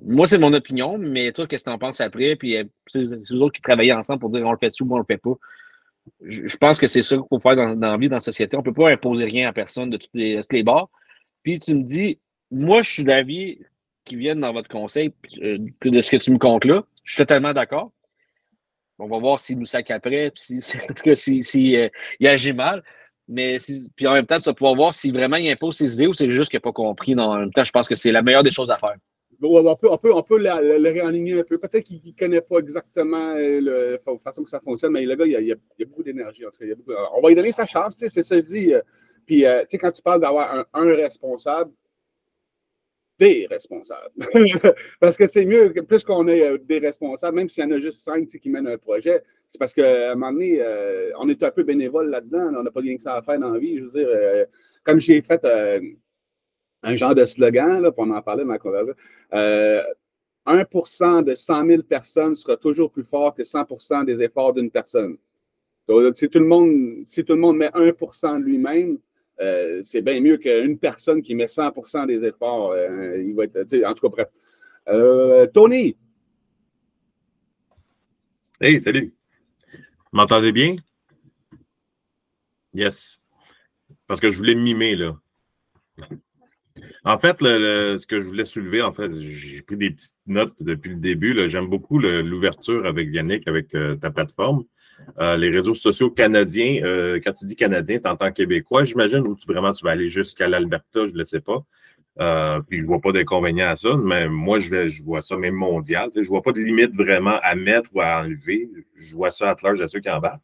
moi, c'est mon opinion, mais toi, qu'est-ce que tu en penses après? Puis c'est eux autres qui travaillaient ensemble pour dire on le fait-tu ou on le fait pas. Je pense que c'est ça qu'il faut faire dans la vie, dans la société. On ne peut pas imposer rien à personne de tous les bords. Puis tu me dis, moi, je suis d'avis qui viennent dans votre conseil de ce que tu me comptes là. Je suis totalement d'accord. On va voir s'il nous sac après, puis en tout cas, il agit mal. Mais puis en même temps, tu vas pouvoir voir si vraiment il impose ses idées ou c'est juste qu'il n'a pas compris. Non, en même temps, je pense que c'est la meilleure des choses à faire. On peut le réaligner un peu. Peut-être qu'il ne connaît pas exactement la façon que ça fonctionne, mais le gars, il y a beaucoup d'énergie. En tout cas, on va lui donner sa chance, c'est ça que je dis. Puis, quand tu parles d'avoir un responsable, des responsables. Parce que c'est mieux, plus qu'on ait des responsables, même s'il y en a juste 5 qui mènent un projet, c'est parce qu'à un moment donné, on est un peu bénévole là-dedans. On n'a pas rien que ça à faire dans la vie. Je veux dire, comme j'ai fait un genre de slogan, là, pour en parler dans ma conversation, 1% de 100 000 personnes sera toujours plus fort que 100% des efforts d'une personne. Donc, si tout le monde met 1% de lui-même, c'est bien mieux qu'une personne qui met 100% des efforts. Il va être, en tout cas, bref. Tony! Hey, salut! Vous m'entendez bien? Yes. Parce que je voulais mimer, là. En fait, ce que je voulais soulever, en fait, j'ai pris des petites notes depuis le début. J'aime beaucoup l'ouverture avec Yannick, avec ta plateforme. Les réseaux sociaux canadiens, quand tu dis canadien, tu entends québécois, j'imagine, ou vraiment tu vas aller jusqu'à l'Alberta, je ne le sais pas. Puis je ne vois pas d'inconvénient à ça, mais moi, je vois ça même mondial. Je ne vois pas de limite vraiment à mettre ou à enlever. Je vois ça à large de ceux qui embarquent.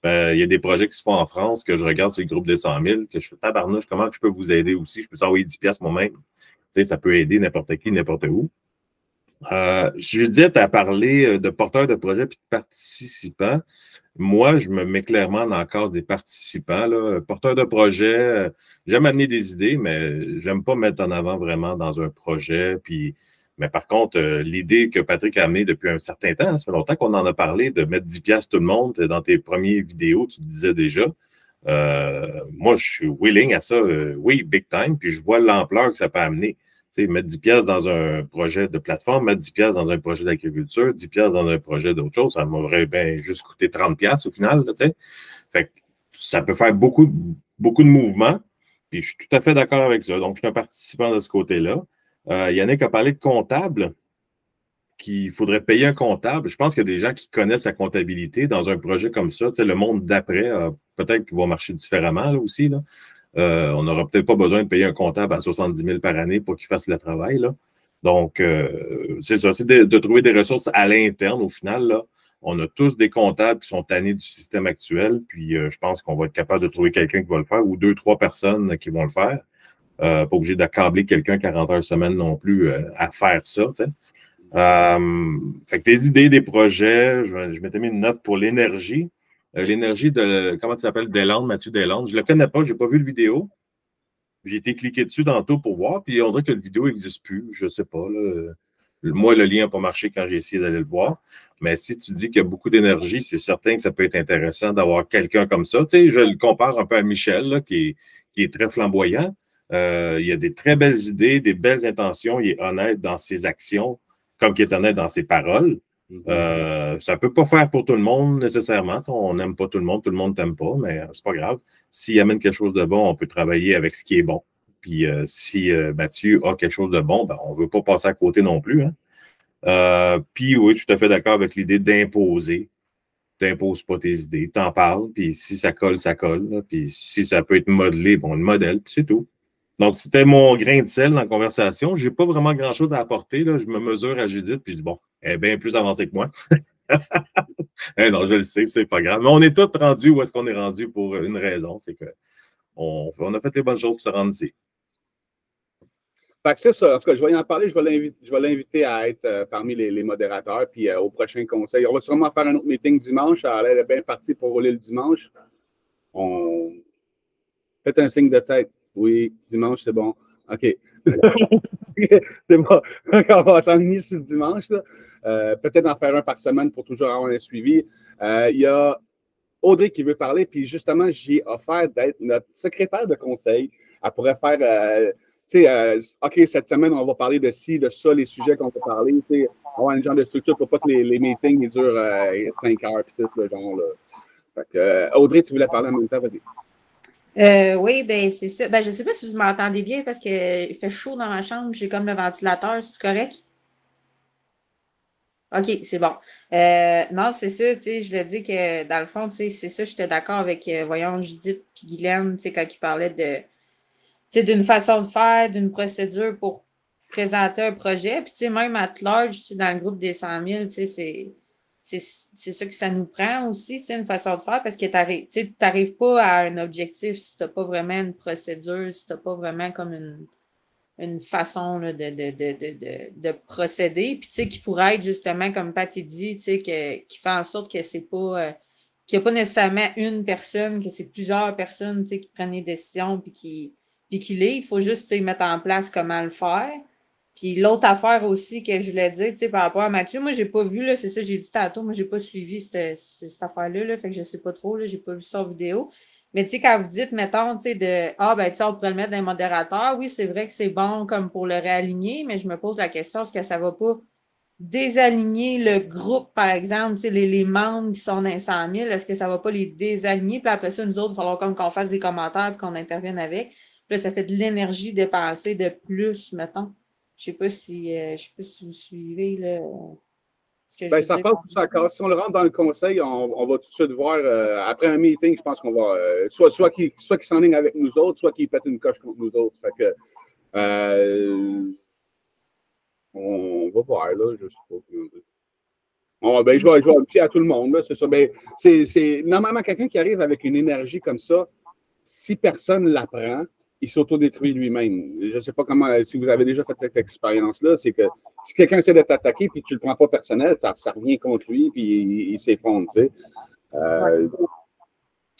Il y a des projets qui se font en France que je regarde sur le groupe des 100 000, que je fais tabarnouche, comment je peux vous aider aussi? Je peux t'envoyer 10 piastres moi-même. Tu sais, ça peut aider n'importe qui, n'importe où. Judith a parlé de porteurs de projets et de participants. Moi, je me mets clairement dans la case des participants. Là. Porteurs de projets, j'aime amener des idées, mais j'aime pas mettre en avant vraiment dans un projet. Mais par contre, l'idée que Patrick a amenée depuis un certain temps, ça fait longtemps qu'on en a parlé, de mettre 10 piastres tout le monde dans tes premières vidéos, tu disais déjà. Moi, je suis willing à ça, oui, big time, puis je vois l'ampleur que ça peut amener. Tu sais, mettre 10 piastres dans un projet de plateforme, mettre 10 piastres dans un projet d'agriculture, 10 piastres dans un projet d'autre chose, ça m'aurait bien juste coûté 30 piastres au final, tu sais. Fait que ça peut faire beaucoup de mouvements. Puis je suis tout à fait d'accord avec ça. Donc, je suis un participant de ce côté-là. Yannick a parlé de comptable, qu'il faudrait payer un comptable. Je pense qu'il y a des gens qui connaissent la comptabilité dans un projet comme ça. Tu sais, le monde d'après, peut-être qu'il va marcher différemment là, aussi. Là. On n'aura peut-être pas besoin de payer un comptable à 70 000 par année pour qu'il fasse le travail. Là. Donc, c'est ça, c'est de trouver des ressources à l'interne au final. Là. On a tous des comptables qui sont tannés du système actuel, puis je pense qu'on va être capable de trouver quelqu'un qui va le faire ou 2-3 personnes qui vont le faire. Pas obligé d'accabler quelqu'un 40 heures semaine non plus à faire ça. Tu sais. Fait que des idées, des projets, je m'étais mis une note pour l'énergie. L'énergie de, comment tu t'appelles, Deslandes, Mathieu Deslandes. Je ne le connais pas, je n'ai pas vu le vidéo. J'ai été cliqué dessus tantôt pour voir, puis on dirait que le vidéo n'existe plus. Je ne sais pas. Là. Moi, le lien n'a pas marché quand j'ai essayé d'aller le voir. Mais si tu dis qu'il y a beaucoup d'énergie, c'est certain que ça peut être intéressant d'avoir quelqu'un comme ça. Tu sais, je le compare un peu à Michel, là, qui est très flamboyant. Il y a des très belles idées, des belles intentions. Il est honnête dans ses actions, comme il est honnête dans ses paroles. Ça ne peut pas faire pour tout le monde nécessairement. On n'aime pas tout le monde t'aime pas, mais c'est pas grave. S'il amène quelque chose de bon, on peut travailler avec ce qui est bon. Puis si Mathieu a quelque chose de bon, ben, on ne veut pas passer à côté non plus. Hein. Puis oui, tout à fait d'accord avec l'idée d'imposer. Tu n'imposes pas tes idées, tu en parles, puis si ça colle, ça colle. Là. Puis si ça peut être modelé, bon, le modèle, puis c'est tout. Donc, c'était mon grain de sel dans la conversation. Je n'ai pas vraiment grand-chose à apporter. Là. Je me mesure à Judith, puis je dis, bon, elle est bien plus avancée que moi. Non, je le sais, c'est pas grave. Mais on est tous rendus où est-ce qu'on est rendu pour une raison, c'est qu'on a fait les bonnes choses pour se rendre ici. Fait que c'est ça. En tout cas, je vais y en parler. Je vais l'inviter à être parmi les modérateurs, puis au prochain conseil. On va sûrement faire un autre meeting dimanche. Elle est bien partie pour rouler le dimanche. Faites un signe de tête. Oui, dimanche, c'est bon. OK. C'est bon. On va s'enligner sur le dimanche. Peut-être en faire un par semaine pour toujours avoir un suivi. Il y a Audrey qui veut parler, puis justement, j'ai offert d'être notre secrétaire de conseil. Elle pourrait faire, OK, cette semaine, on va parler de ci, de ça, les sujets qu'on peut parler, avoir un genre de structure pour pas que les meetings ils durent 5 heures, puis tout le genre. Là. Fait que, Audrey, tu voulais parler en même temps, vas-y. Oui, ben c'est ça. Ben, je ne sais pas si vous m'entendez bien parce qu'il fait chaud dans ma chambre. J'ai comme le ventilateur. C'est correct? OK, c'est bon. Non, c'est ça, tu sais, je le dis que dans le fond, tu sais, c'est ça, j'étais d'accord avec, voyons, Judith puis Guylaine, tu sais, quand ils parlaient de, tu sais, d'une façon de faire, d'une procédure pour présenter un projet. Puis, tu sais, même at large, tu sais, dans le groupe des 100 000, tu sais, c'est ça que ça nous prend aussi, tu sais, une façon de faire parce que tu n'arrives pas à un objectif si tu n'as pas vraiment une procédure, si tu n'as pas vraiment comme une façon là, de procéder. Puis, tu sais, qui pourrait être justement, comme Pat dit, tu sais, qui fait en sorte que c'est pas, qu'il n'y a pas nécessairement une personne, que c'est plusieurs personnes, tu sais, qui prennent les décisions puis qui lead. Il faut juste, tu sais, mettre en place comment le faire. Puis l'autre affaire aussi que je voulais dire, tu sais, par rapport à Mathieu, moi, j'ai pas vu, là, c'est ça, j'ai dit tantôt, moi, j'ai pas suivi cette affaire-là, là, fait que je sais pas trop, là, j'ai pas vu ça en vidéo. Mais tu sais, quand vous dites, mettons, tu sais, ben, tu sais, on pourrait le mettre dans les modérateurs, oui, c'est vrai que c'est bon comme pour le réaligner, mais je me pose la question, est-ce que ça va pas désaligner le groupe, par exemple, tu sais, les membres qui sont dans les 100 000, est-ce que ça va pas les désaligner? Puis après ça, nous autres, il va falloir comme qu'on fasse des commentaires et qu'on intervienne avec. Puis là, ça fait de l'énergie dépensée de plus, mettons. Je sais pas si vous suivez là, ce que je veux ça dire. passe tout ça. Si on le rentre dans le conseil, on va tout de suite voir. Après un meeting, je pense qu'on va soit qu'il s'enligne avec nous autres, soit qu'il pète une coche contre nous autres. Fait que on va voir, là. Je sais pas comment dire. Ben, je vais le pied à tout le monde, là, c'est ça. Ben, c'est normalement quelqu'un qui arrive avec une énergie comme ça, si personne ne l'apprend, il s'autodétruit lui-même. Je ne sais pas comment, si vous avez déjà fait cette expérience-là, c'est que si quelqu'un essaie de t'attaquer puis tu ne le prends pas personnel, ça revient contre lui puis il s'effondre, tu sais.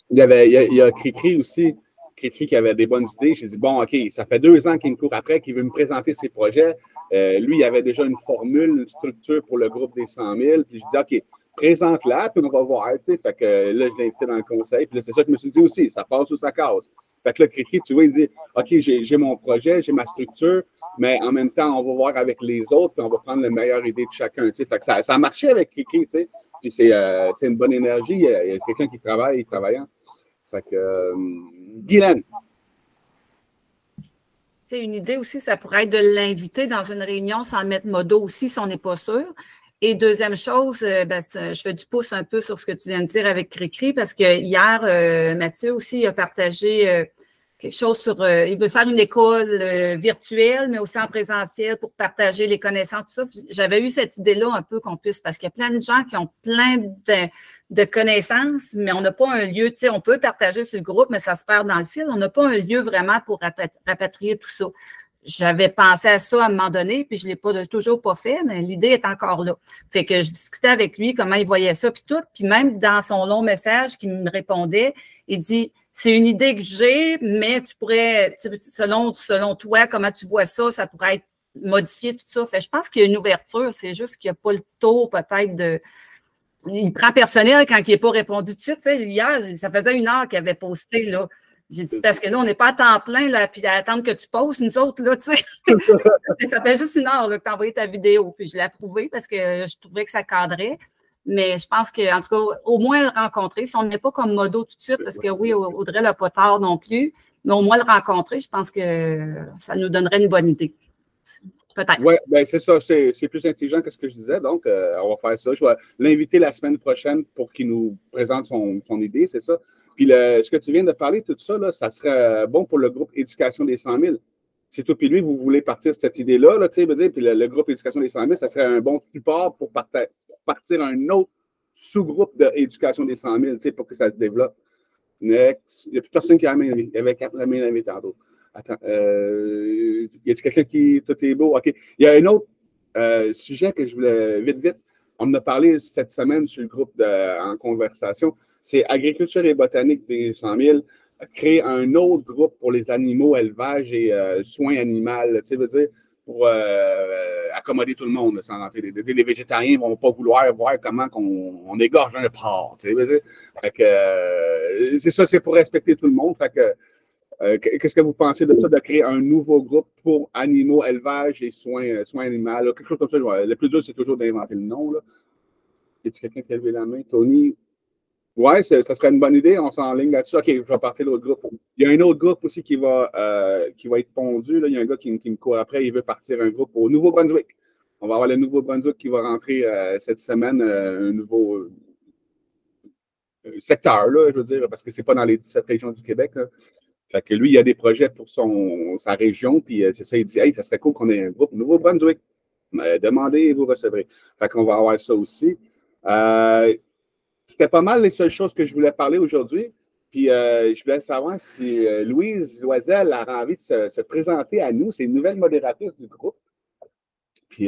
Il y a Cricri aussi, Cricri qui avait des bonnes idées. J'ai dit, bon, OK, ça fait 2 ans qu'il me court après, qu'il veut me présenter ses projets. Lui, il avait déjà une formule, une structure pour le groupe des 100 000. Puis je dis, OK, présente-la, puis on va voir, tu sais. Fait que là, je l'ai invité dans le conseil. Puis là, c'est ça que je me suis dit aussi, ça passe ou ça casse. Fait que là, Cricri, tu vois, il dit, OK, j'ai mon projet, j'ai ma structure, mais en même temps, on va voir avec les autres, puis on va prendre la meilleure idée de chacun, tu sais. Fait que ça a marché avec Cricri, tu sais. Puis c'est une bonne énergie. Il y a quelqu'un qui travaille, travaillant. Fait que, Guylaine. Une idée aussi, ça pourrait être de l'inviter dans une réunion sans le mettre modo aussi, si on n'est pas sûr. Et deuxième chose, je fais du pouce un peu sur ce que tu viens de dire avec Cricri, parce que hier, Mathieu aussi a partagé quelque chose sur, il veut faire une école virtuelle, mais aussi en présentiel pour partager les connaissances, tout ça. Puis j'avais eu cette idée-là un peu qu'on puisse, parce qu'il y a plein de gens qui ont plein de connaissances, mais on n'a pas un lieu, tu sais, on peut partager sur le groupe, mais ça se perd dans le fil. On n'a pas un lieu vraiment pour rapatrier tout ça. J'avais pensé à ça à un moment donné, puis je ne l'ai toujours pas fait, mais l'idée est encore là. Fait que je discutais avec lui comment il voyait ça, puis tout. Puis même dans son long message qu'il me répondait, il dit, c'est une idée que j'ai, mais tu pourrais, selon toi, comment tu vois ça, ça pourrait être modifié, tout ça. Fait que je pense qu'il y a une ouverture, c'est juste qu'il n'y a pas le tour peut-être de... Il prend personnel quand il n'est pas répondu tout de suite. Tu sais, hier, ça faisait 1 heure qu'il avait posté, là. J'ai dit, parce que là, on n'est pas à temps plein, là, puis à attendre que tu postes, nous autres, là, tu sais. Ça fait juste 1 heure, là, que tu as envoyé ta vidéo, puis je l'ai approuvée parce que je trouvais que ça cadrait. Mais je pense qu'en tout cas, au moins le rencontrer, si on n'est pas comme modo tout de suite, parce que oui, Audrey n'a pas tard non plus, mais au moins le rencontrer, je pense que ça nous donnerait une bonne idée. Peut-être. Oui, bien c'est ça, c'est plus intelligent que ce que je disais, donc on va faire ça. Je vais l'inviter la semaine prochaine pour qu'il nous présente son idée, c'est ça. Puis ce que tu viens de parler, tout ça, là, ça serait bon pour le groupe Éducation des 100 000. Si toi puis lui, vous voulez partir de cette idée-là, là, tu sais, puis le groupe Éducation des 100 000, ça serait un bon support pour partir un autre sous-groupe d'éducation des 100 000, tu sais, pour que ça se développe. Next. Il n'y a plus personne qui a la main levée. Il y avait 4 mains levées tantôt. Attends. Y a-t-il quelqu'un qui. Tout est beau? OK. Il y a un autre sujet que je voulais vite. On en a parlé cette semaine sur le groupe en conversation. C'est Agriculture et botanique des 100 000. Créer un autre groupe pour les animaux, élevage et soins animaux. Tu sais, veut dire, pour accommoder tout le monde. Sans rentrer. Les végétariens ne vont pas vouloir voir comment on égorge un porc. Tu sais, veut dire. Fait que, c'est ça, c'est pour respecter tout le monde. Fait que, qu'est-ce que vous pensez de ça, de créer un nouveau groupe pour animaux, élevage et soins animaux? Quelque chose comme ça. Le plus dur, c'est toujours d'inventer le nom. Là. Y a-t-il quelqu'un qui a levé la main? Tony? Oui, ça serait une bonne idée. On s'enligne là-dessus. OK, je vais partir de l'autre groupe. Il y a un autre groupe aussi qui va être pondu. Là. Il y a un gars qui me court après. Il veut partir un groupe au Nouveau-Brunswick. On va avoir le Nouveau-Brunswick qui va rentrer cette semaine, un nouveau secteur, là, je veux dire, parce que c'est pas dans les 17 régions du Québec. Là. Fait que lui, il a des projets pour sa région, puis c'est ça, il dit, hey, ça serait cool qu'on ait un groupe Nouveau-Brunswick. Demandez et vous recevrez. Fait qu'on va avoir ça aussi. C'était pas mal les seules choses que je voulais parler aujourd'hui. Puis je voulais savoir si Louise Loisel a envie de se présenter à nous. C'est une nouvelle modératrice du groupe. Puis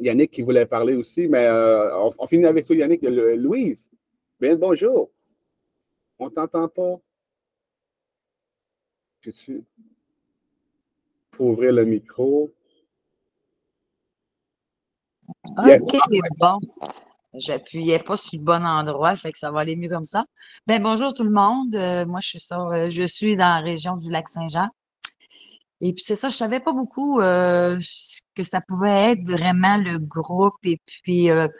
Yannick qui voulait parler aussi, mais on finit avec toi, Yannick. Louise, bien bonjour. On t'entend pas. Peux-tu ouvrir le micro? OK, bon. J'appuyais pas sur le bon endroit, fait que ça va aller mieux comme ça. Ben bonjour tout le monde. Moi, je suis dans la région du Lac-Saint-Jean. Et puis c'est ça, je savais pas beaucoup ce que ça pouvait être vraiment le groupe et puis un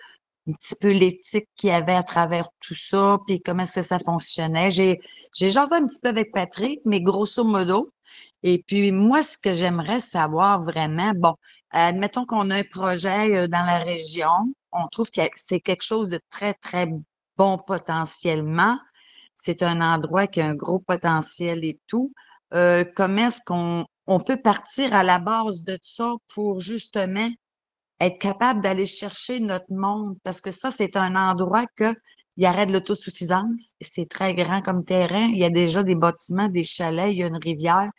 petit peu l'éthique qu'il y avait à travers tout ça, puis comment est-ce que ça fonctionnait. J'ai jasé un petit peu avec Patrick, mais grosso modo. Et puis moi, ce que j'aimerais savoir vraiment, bon, admettons qu'on a un projet dans la région, on trouve que c'est quelque chose de très, très bon potentiellement. C'est un endroit qui a un gros potentiel et tout. Comment est-ce qu'on peut partir à la base de ça pour justement être capable d'aller chercher notre monde? Parce que ça, c'est un endroit il y aurait de l'autosuffisance. C'est très grand comme terrain. Il y a déjà des bâtiments, des chalets, il y a une rivière,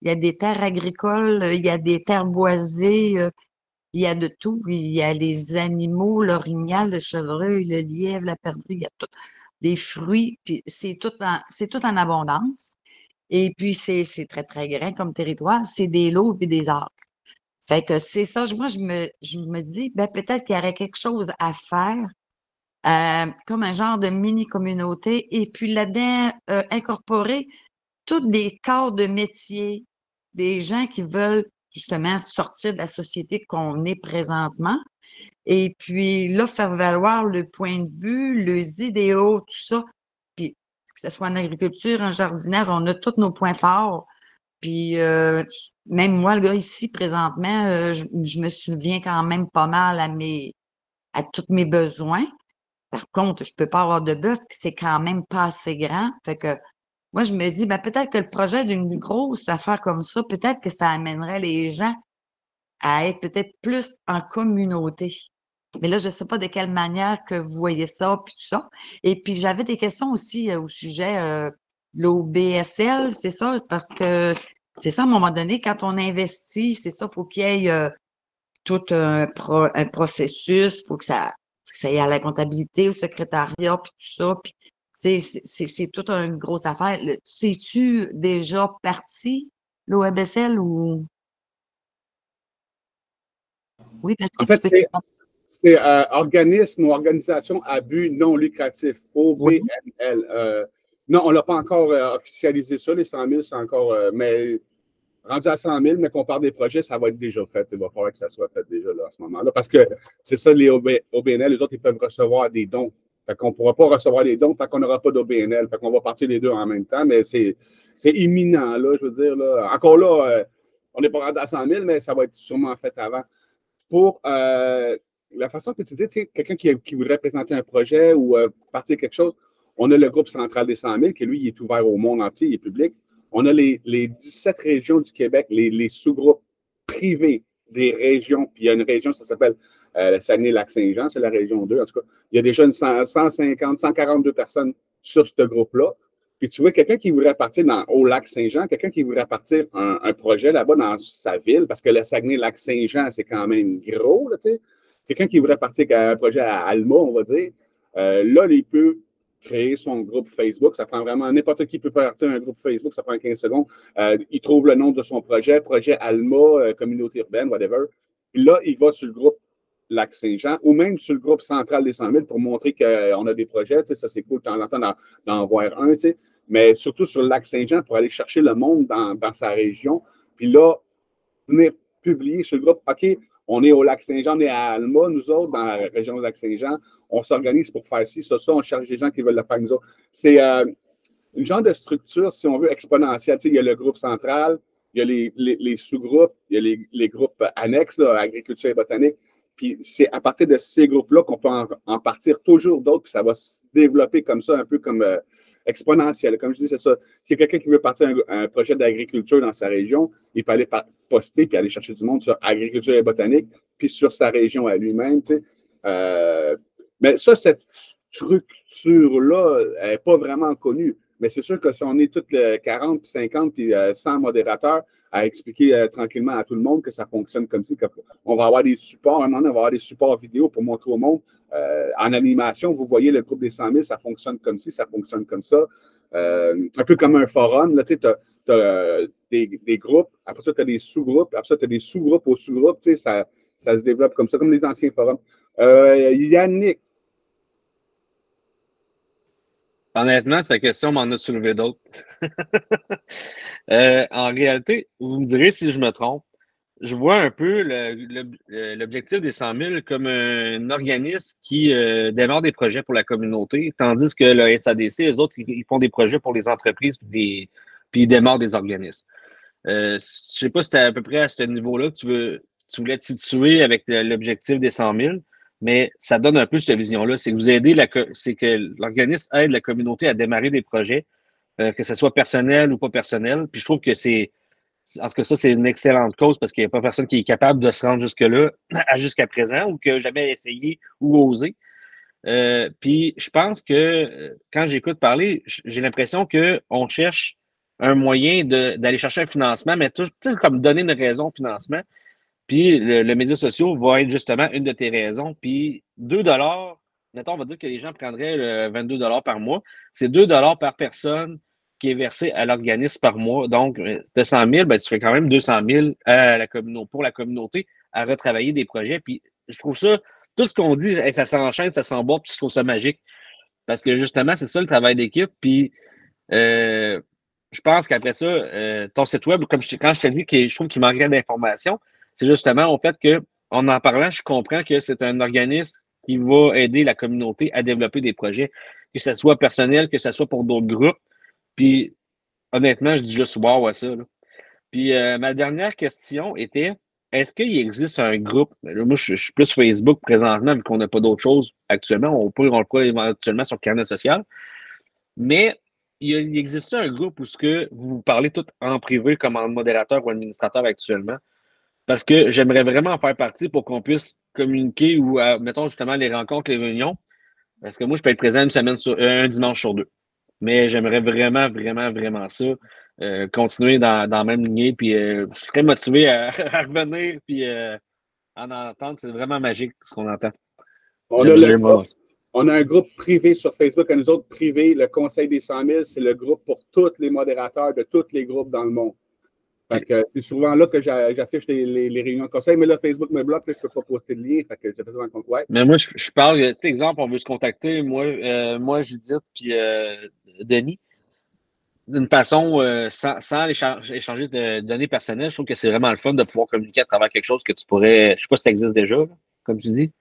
il y a des terres agricoles, il y a des terres boisées, il y a de tout. Il y a les animaux, l'orignal, le chevreuil, le lièvre, la perdrix, il y a tout. Des fruits, puis c'est tout en abondance. Et puis, c'est très, très grand comme territoire. C'est des lots et des arbres. Fait que c'est ça. Moi, je me dis, ben, peut-être qu'il y aurait quelque chose à faire, comme un genre de mini-communauté. Et puis là-dedans, incorporer tous des corps de métier, des gens qui veulent justement sortir de la société qu'on est présentement. Et puis là, faire valoir le point de vue, les idéaux, tout ça. Puis que ce soit en agriculture, en jardinage, on a tous nos points forts. Puis même moi, le gars ici, présentement, je me souviens quand même pas mal à tous mes besoins. Par contre, je peux pas avoir de bœuf, c'est quand même pas assez grand. Fait que moi, je me dis, ben, peut-être que le projet d'une grosse affaire comme ça, peut-être que ça amènerait les gens à être peut-être plus en communauté. Mais là, je ne sais pas de quelle manière que vous voyez ça, puis tout ça. Et puis, j'avais des questions aussi au sujet de l'OBSL, c'est ça, parce que c'est ça, à un moment donné, quand on investit, c'est ça, il faut qu'il y ait tout un processus, il faut que ça aille à la comptabilité, au secrétariat, puis tout ça. Puis, c'est toute une grosse affaire. C'est-tu déjà parti, l'OBSL, ou... Oui, En fait, c'est organisme ou organisation à but non lucratif, OBNL. Non, on ne l'a pas encore officialisé ça, les 100 000, c'est encore, mais rendu à 100 000, mais qu'on parle des projets, ça va être déjà fait. Il va falloir que ça soit fait déjà là, à ce moment-là. Parce que c'est ça, les OBNL, les autres, ils peuvent recevoir des dons. Fait qu'on ne pourra pas recevoir des dons tant qu'on n'aura pas d'OBNL. Fait qu'on va partir les deux en même temps, mais c'est imminent, là, je veux dire. Là. Encore là, on n'est pas rendu à 100 000, mais ça va être sûrement fait avant. Pour la façon que tu dis, tu sais, quelqu'un qui voudrait présenter un projet ou partir quelque chose, on a le groupe central des 100 000 qui, lui, il est ouvert au monde entier, il est public. On a les 17 régions du Québec, les sous-groupes privés des régions. Puis il y a une région, ça s'appelle le Saguenay-Lac-Saint-Jean, c'est la région 2. En tout cas, il y a déjà 150, 142 personnes sur ce groupe-là. Puis tu vois, quelqu'un qui voudrait partir au Lac-Saint-Jean, quelqu'un qui voudrait partir un projet là-bas dans sa ville, parce que le Saguenay-Lac-Saint-Jean, c'est quand même gros, là, tu sais. Quelqu'un qui voudrait partir un projet à Alma, on va dire, là, il peut créer son groupe Facebook. Ça prend vraiment, n'importe qui peut partir un groupe Facebook, ça prend 15 secondes. Il trouve le nom de son projet Alma, communauté urbaine, whatever. Puis là, il va sur le groupe Lac-Saint-Jean ou même sur le groupe central des 100 000 pour montrer qu'on a des projets. Tu sais, ça, c'est cool de temps en temps d'en voir un, tu sais. Mais surtout sur le Lac-Saint-Jean pour aller chercher le monde dans sa région. Puis là, venir publier sur le groupe, OK, on est au Lac-Saint-Jean, on est à Alma, nous autres, dans la région du Lac-Saint-Jean. On s'organise pour faire ci, ça, on cherche des gens qui veulent le faire nous autres. C'est une genre de structure, si on veut, exponentielle. Tu sais, il y a le groupe central, il y a les sous-groupes, il y a les groupes annexes, là, agriculture et botanique. Puis c'est à partir de ces groupes-là qu'on peut en partir toujours d'autres, puis ça va se développer comme ça, un peu comme exponentiel. Comme je dis, c'est ça. Si quelqu'un qui veut partir un projet d'agriculture dans sa région, il peut aller poster puis aller chercher du monde sur agriculture et botanique, puis sur sa région à lui-même. Tu sais. Mais ça, cette structure-là, elle n'est pas vraiment connue. Mais c'est sûr que si on est toutes 40, puis 50, puis 100 modérateurs à expliquer tranquillement à tout le monde que ça fonctionne comme ça, on va avoir des supports, à un moment donné, on va avoir des supports vidéo pour montrer au monde. En animation, vous voyez le groupe des 100 000, ça fonctionne comme ci, ça fonctionne comme ça. Un peu comme un forum, là, tu sais, tu as des groupes, après ça, tu as des sous-groupes, après ça, tu as des sous-groupes aux sous-groupes, tu sais, ça se développe comme ça, comme les anciens forums. Yannick. Honnêtement, cette question m'en a soulevé d'autres. En réalité, vous me direz si je me trompe, je vois un peu l'objectif des 100 000 comme un organisme qui démarre des projets pour la communauté, tandis que le SADC, les autres, ils font des projets pour les entreprises puis ils démarrent des organismes. Je sais pas si c'était à peu près à ce niveau-là que tu voulais te situer avec l'objectif des 100 000, mais ça donne un peu cette vision-là. C'est que vous aidez c'est que l'organisme aide la communauté à démarrer des projets, que ce soit personnel ou pas personnel. Puis je trouve que en tout cas, ça, c'est une excellente cause parce qu'il n'y a pas personne qui est capable de se rendre jusque-là, jusqu'à présent, ou qui n'a jamais essayé ou osé. Puis je pense que quand j'écoute parler, j'ai l'impression qu'on cherche un moyen d'aller chercher un financement, mais toujours comme donner une raison au financement. Puis le média social va être justement une de tes raisons. Puis 2 mettons, on va dire que les gens prendraient 22 par mois. C'est 2 par personne qui est versé à l'organisme par mois. Donc, de 100 000, ben, tu fais quand même 200 000 pour la communauté à retravailler des projets. Puis je trouve ça, tout ce qu'on dit, ça s'enchaîne, ça s'emboîte, puis je trouve ça magique. Parce que justement, c'est ça le travail d'équipe. Puis je pense qu'après ça, ton site web, quand je t'ai dit que je trouve qu'il manquait d'informations, c'est justement au fait que, en parlant, je comprends que c'est un organisme qui va aider la communauté à développer des projets. que ce soit personnel, que ce soit pour d'autres groupes. Puis, honnêtement, je dis juste wow à ça, là. Puis, ma dernière question était, est-ce qu'il existe un groupe, là, moi, je suis plus Facebook présentement, vu qu'on n'a pas d'autres choses actuellement, on peut le éventuellement sur Carnet social, mais il existe un groupe où ce que vous parlez tout en privé comme en modérateur ou administrateur actuellement? Parce que j'aimerais vraiment en faire partie pour qu'on puisse communiquer ou, mettons, justement, les rencontres, les réunions. Parce que moi, je peux être présent un dimanche sur 2. Mais j'aimerais vraiment, vraiment, vraiment ça. Continuer dans la même lignée. Puis je serais motivé à revenir puis en entendre. C'est vraiment magique ce qu'on entend. On a un groupe privé sur Facebook. À nous autres, privé, le Conseil des 100 000, c'est le groupe pour tous les modérateurs de tous les groupes dans le monde. Fait que c'est souvent là que j'affiche les réunions de conseil, mais là, Facebook me bloque, là, je ne peux pas poster de lien. Fait que j'ai besoin de compte. Ouais. Mais moi, je parle, tu sais, exemple, on veut se contacter, moi Judith, puis Denis, d'une façon sans échanger de données personnelles. Je trouve que c'est vraiment le fun de pouvoir communiquer à travers quelque chose que tu pourrais. Je ne sais pas si ça existe déjà, là, comme tu dis.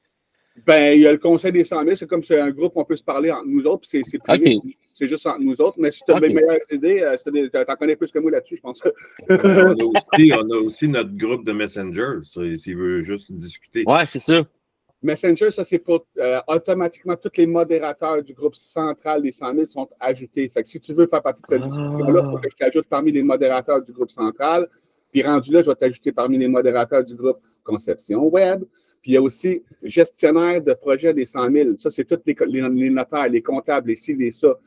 Ben, il y a le Conseil des 100 000, c'est comme c'est un groupe où on peut se parler entre nous autres, puis c'est privé, Okay. c'est juste entre nous autres. Mais si tu as des meilleures idées, tu en connais plus que moi là-dessus, je pense. On a aussi notre groupe de Messenger, s'il veut juste discuter. Ouais, c'est ça. Messenger, ça, c'est pour automatiquement, tous les modérateurs du groupe central des 100 000 sont ajoutés. Fait que si tu veux faire partie de cette discussion-là, il faut que je t'ajoute parmi les modérateurs du groupe central. Puis rendu là, je vais t'ajouter parmi les modérateurs du groupe Conception Web. Puis il y a aussi gestionnaire de projet des 100 000. Ça, c'est tous les notaires, les comptables, les ci, les ça.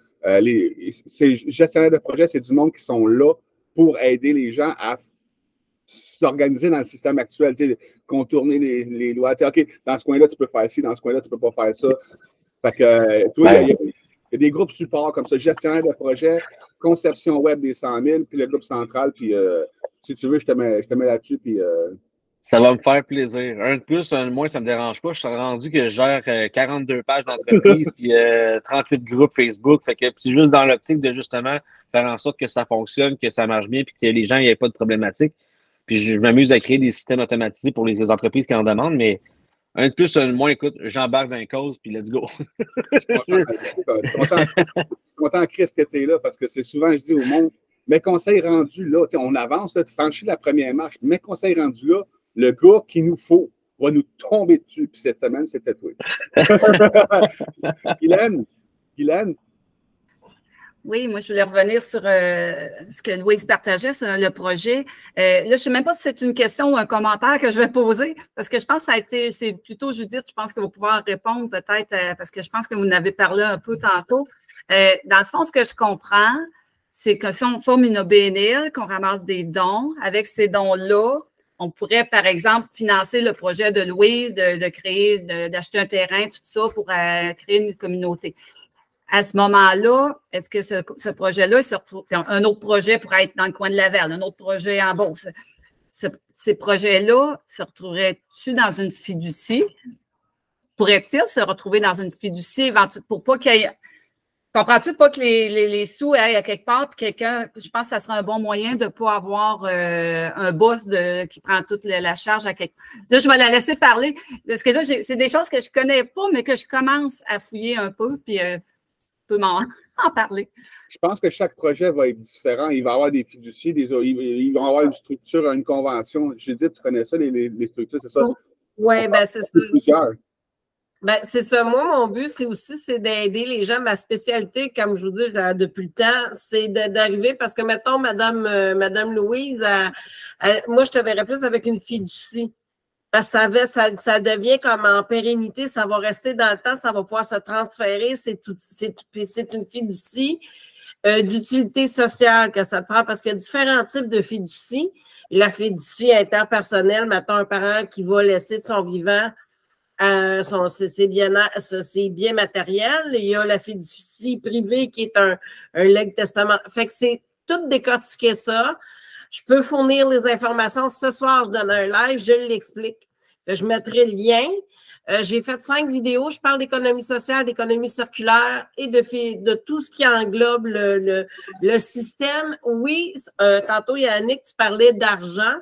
Ces gestionnaires de projet, c'est du monde qui sont là pour aider les gens à s'organiser dans le système actuel, contourner les lois. OK, dans ce coin-là, tu peux faire ci, dans ce coin-là, tu ne peux pas faire ça. Fait que, toi, il y a des groupes support comme ça, gestionnaire de projet, conception web des 100 000, puis le groupe central. Puis, si tu veux, je te mets là-dessus. Puis, ça va me faire plaisir. Un de plus, un de moins, ça ne me dérange pas. Je suis rendu que je gère 42 pages d'entreprise puis 38 groupes Facebook. Fait que c'est juste dans l'optique de justement faire en sorte que ça fonctionne, que ça marche bien puis que les gens n'aient pas de problématiques. Puis je m'amuse à créer des systèmes automatisés pour les entreprises qui en demandent, mais un de plus, un de moins, écoute, j'embarque dans les causes puis let's go. Je suis content, Chris, que tu es là parce que c'est souvent, je dis au monde, mes conseils rendus là, on avance, là, tu franchis la première marche, mes conseils rendus là, le gars qu'il nous faut va nous tomber dessus. Puis cette semaine, c'était toi. Guylaine? Oui, moi, je voulais revenir sur ce que Louise partageait sur le projet. Là, je ne sais même pas si c'est une question ou un commentaire que je vais poser, parce que je pense que c'est plutôt Judith, je pense qu'elle va pouvoir répondre peut-être, parce que je pense que vous en avez parlé un peu tantôt. Dans le fond, ce que je comprends, c'est que si on forme une OBNL, qu'on ramasse des dons, avec ces dons-là, on pourrait, par exemple, financer le projet de Louise, d'acheter un terrain, tout ça, pour créer une communauté. À ce moment-là, est-ce que ce projet-là, un autre projet pourrait être dans le coin de Laval, un autre projet en Beauce? Ces projets-là se retrouveraient-tu dans une fiducie? Pourraient-ils se retrouver dans une fiducie pour pas qu'il y ait... Comprends-tu pas que les sous aillent à quelque part, puis quelqu'un, je pense que ça serait un bon moyen de ne pas avoir un boss qui prend toute la charge à quelque part. Là, je vais la laisser parler, parce que là, c'est des choses que je ne connais pas, mais que je commence à fouiller un peu, puis je peux m'en parler. Je pense que chaque projet va être différent. Il va y avoir des fiducies, ils vont avoir une structure, une convention. J'ai dit, tu connais ça, les structures, c'est ça? Oui, bien, c'est ça. Ben, c'est ça. Moi, mon but, c'est d'aider les gens. Ma spécialité, comme je vous dis depuis le temps, c'est d'arriver parce que, mettons, Madame Louise, moi, je te verrais plus avec une fiducie. Parce que ça devient comme en pérennité, ça va rester dans le temps, ça va pouvoir se transférer. C'est une fiducie d'utilité sociale que ça te prend parce qu'il y a différents types de fiducies. La fiducie interpersonnelle, mettons, un parent qui va laisser de son vivant ses biens matériels. Il y a la fiducie privée qui est un legs testament. Fait que c'est tout décortiquer ça. Je peux fournir les informations. Ce soir, je donne un live, je l'explique. Je mettrai le lien. J'ai fait 5 vidéos. Je parle d'économie sociale, d'économie circulaire et de tout ce qui englobe le système. Oui, tantôt, Yannick, tu parlais d'argent.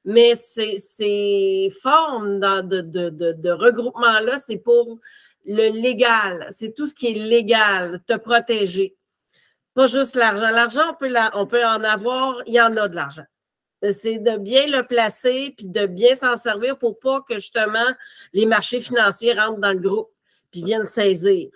Mais ces formes de regroupement-là, c'est pour le légal. C'est tout ce qui est légal, te protéger. Pas juste l'argent. L'argent, on peut en avoir, il y en a de l'argent. C'est de bien le placer puis de bien s'en servir pour pas que justement les marchés financiers rentrent dans le groupe puis viennent saisir.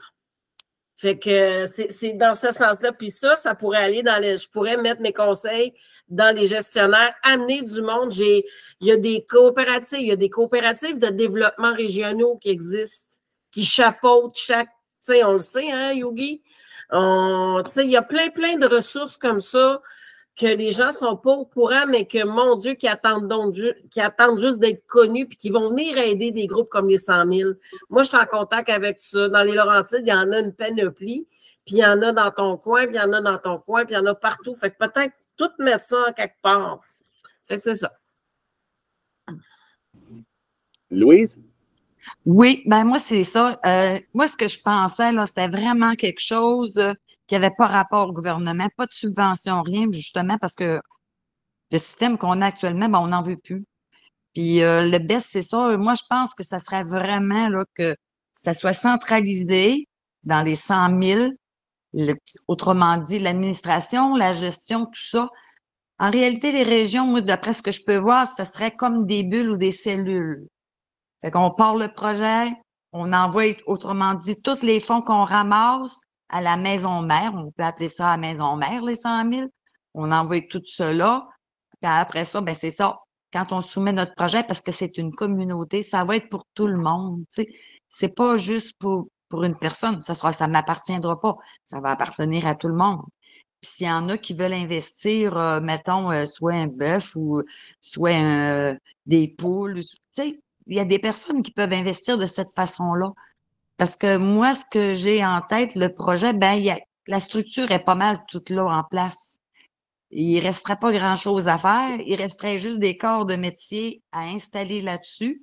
Fait que c'est dans ce sens-là. Puis ça pourrait aller je pourrais mettre mes conseils dans les gestionnaires, amener du monde. Il y a des coopératives de développement régionaux qui existent, qui chapeautent chaque, tu sais, on le sait, hein, Yogi? Tu sais, il y a plein de ressources comme ça que les gens ne sont pas au courant, mais que, mon Dieu, qui attendent juste d'être connus puis qui vont venir aider des groupes comme les 100 000. Moi, je suis en contact avec ça. Dans les Laurentides, il y en a une panoplie, puis il y en a dans ton coin, puis il y en a dans ton coin, puis il y en a partout. Fait que peut-être tout mettre ça en quelque part. Fait que c'est ça. Louise? Oui, ben moi, c'est ça. Moi, ce que je pensais, là, c'était vraiment quelque chose qui n'avait pas rapport au gouvernement, pas de subvention, rien, justement, parce que le système qu'on a actuellement, ben, on n'en veut plus. Puis le best, c'est ça. Moi, je pense que ça serait vraiment là, que ça soit centralisé dans les 100 000, autrement dit, l'administration, la gestion, tout ça. En réalité, les régions, moi, d'après ce que je peux voir, ça serait comme des bulles ou des cellules. Fait qu'on part le projet, on envoie, autrement dit, tous les fonds qu'on ramasse à la maison mère. On peut appeler ça la maison mère, les 100 000. On envoie tout cela. Puis après ça, ben c'est ça. Quand on soumet notre projet, parce que c'est une communauté, ça va être pour tout le monde. Tu sais. C'est pas juste pour une personne. Ça m'appartiendra pas. Ça va appartenir à tout le monde. Puis s'il y en a qui veulent investir, mettons, soit un bœuf ou soit des poules, tu sais, il y a des personnes qui peuvent investir de cette façon-là. Parce que moi, ce que j'ai en tête, le projet, ben, la structure est pas mal toute là en place. Il resterait pas grand-chose à faire. Il resterait juste des corps de métier à installer là-dessus.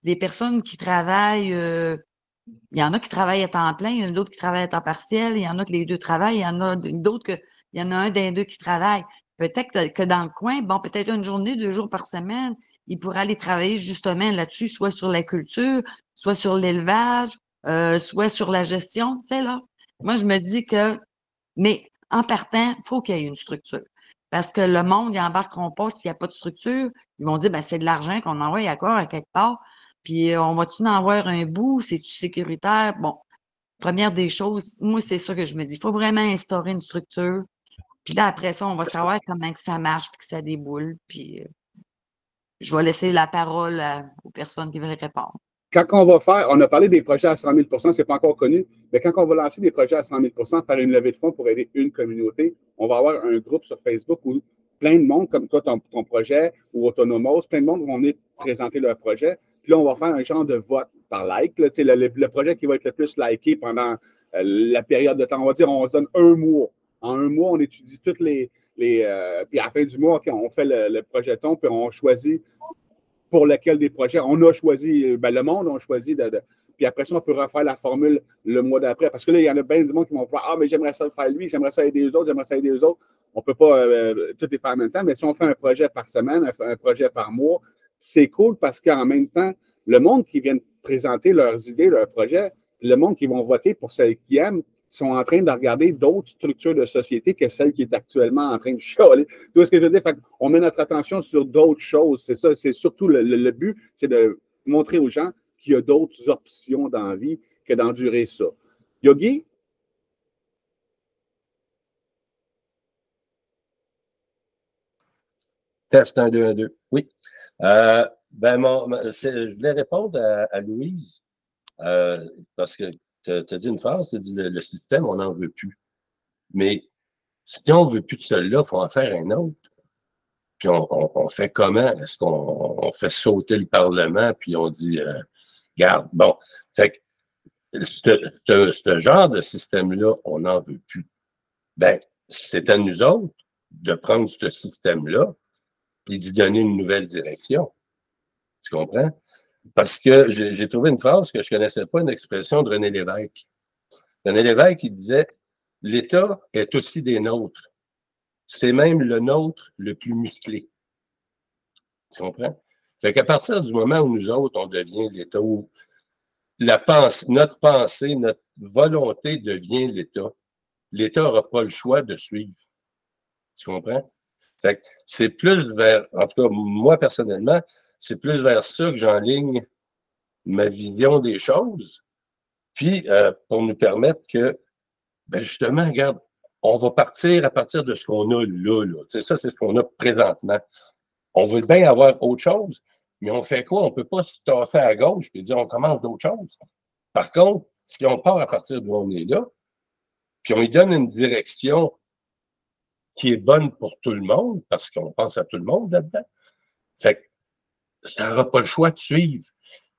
Des personnes qui travaillent, il y en a qui travaillent à temps plein, il y en a d'autres qui travaillent à temps partiel, il y en a que les deux travaillent, il y en a d'autres il y en a un des deux qui travaille. Peut-être que dans le coin, bon, peut-être une journée, 2 jours par semaine, il pourrait aller travailler justement là-dessus, soit sur la culture, soit sur l'élevage, soit sur la gestion, tu sais, là. Moi, je me dis mais en partant, il faut qu'il y ait une structure. Parce que le monde, ils embarqueront pas s'il n'y a pas de structure. Ils vont dire, ben, c'est de l'argent qu'on envoie à quoi, à quelque part. Puis, on va-tu en avoir un bout? C'est-tu sécuritaire? Bon, première des choses, moi, c'est ça que je me dis. Il faut vraiment instaurer une structure. Puis là, après ça, on va savoir comment que ça marche puis que ça déboule. Puis, je vais laisser la parole aux personnes qui veulent répondre. Quand on va faire, on a parlé des projets à 100 000 %, c'est pas encore connu, mais quand on va lancer des projets à 100 000 %, faire une levée de fonds pour aider une communauté, on va avoir un groupe sur Facebook où plein de monde, comme toi, ton projet, ou Autonomos, plein de monde vont venir présenter leur projet. Puis là, on va faire un genre de vote par like. Là, le projet qui va être le plus liké pendant la période de temps. On va dire, on se donne un mois. En un mois, on étudie toutes puis à la fin du mois, okay, on fait le projeton, puis on choisit pour lequel des projets. On a choisi, ben, le monde, on choisit puis après ça, on peut refaire la formule le mois d'après. Parce que là, il y en a bien du monde qui vont faire, ah, mais j'aimerais ça le faire lui, j'aimerais ça aider les autres, j'aimerais ça aider les autres. On ne peut pas tout les faire en même temps, mais si on fait un projet par semaine, un projet par mois, c'est cool parce qu'en même temps, le monde qui vient présenter leurs idées, leurs projets, le monde qui vont voter pour celles qu'ils aiment, sont en train de regarder d'autres structures de société que celle qui est actuellement en train de chialer. Tu vois ce que je veux dire? Fait on met notre attention sur d'autres choses. C'est ça, c'est surtout le but, c'est de montrer aux gens qu'il y a d'autres options dans la vie que d'endurer ça. Yogi? Test 1, 2, 1, 2. Oui. Je voulais répondre à Louise parce que tu as dit une phrase, tu as dit le système, on n'en veut plus. Mais si on ne veut plus de celui-là, il faut en faire un autre. Puis on fait comment? Est-ce qu'on fait sauter le Parlement, puis on dit, garde, bon. Fait que ce genre de système-là, on n'en veut plus. Ben, c'est à nous autres de prendre ce système-là et d'y donner une nouvelle direction. Tu comprends? Parce que j'ai trouvé une phrase que je ne connaissais pas, une expression de René Lévesque. René Lévesque, il disait « L'État est aussi des nôtres. C'est même le nôtre le plus musclé. » Tu comprends? Fait qu'à partir du moment où nous autres, on devient l'État, où notre pensée, notre volonté devient l'État. L'État n'aura pas le choix de suivre. Tu comprends? Fait que c'est plus vers, en tout cas, moi personnellement, c'est plus vers ça que j'enligne ma vision des choses. Puis, pour nous permettre que, ben justement, regarde, on va partir à partir de ce qu'on a là. Tu sais, ça, c'est ce qu'on a présentement. On veut bien avoir autre chose, mais on fait quoi? On ne peut pas se tasser à gauche et dire on commence d'autres choses. Par contre, si on part à partir d'où on est là, puis on lui donne une direction qui est bonne pour tout le monde, parce qu'on pense à tout le monde là-dedans, fait que ça n'aura pas le choix de suivre.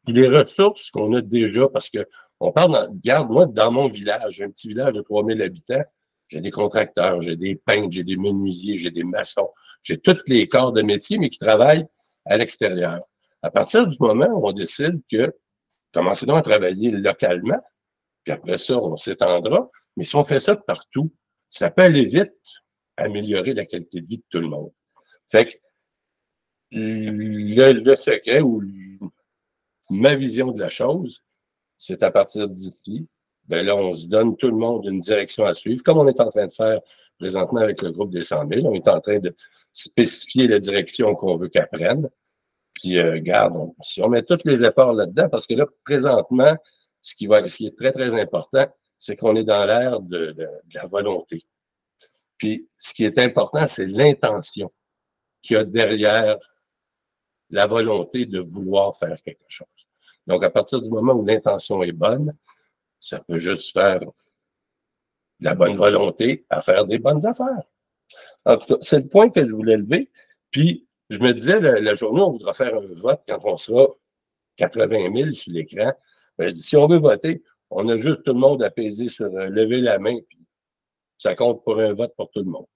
Puis les ressources qu'on a déjà, parce que on parle, regarde, moi, dans mon village, un petit village de 3000 habitants, j'ai des contracteurs, j'ai des peintres, j'ai des menuisiers, j'ai des maçons, j'ai tous les corps de métier, mais qui travaillent à l'extérieur. À partir du moment où on décide que commencez donc à travailler localement, puis après ça, on s'étendra, mais si on fait ça partout, ça peut aller vite améliorer la qualité de vie de tout le monde. Fait que le secret ou ma vision de la chose, c'est à partir d'ici, ben là, on se donne tout le monde une direction à suivre, comme on est en train de faire présentement avec le groupe des 100 000. On est en train de spécifier la direction qu'on veut qu'elle prenne. Puis, regarde, si on met tous les efforts là-dedans, parce que là, présentement, ce qui est très, très important, c'est qu'on est dans l'ère de la volonté. Puis, ce qui est important, c'est l'intention qu'il y a derrière la volonté de vouloir faire quelque chose. Donc, à partir du moment où l'intention est bonne, ça peut juste faire la bonne volonté à faire des bonnes affaires. En tout cas, c'est le point que je voulais lever. Puis, je me disais, la journée, on voudra faire un vote quand on sera 80 000 sur l'écran. Ben, je dis, si on veut voter, on a juste tout le monde à peser sur lever la main, puis ça compte pour un vote pour tout le monde.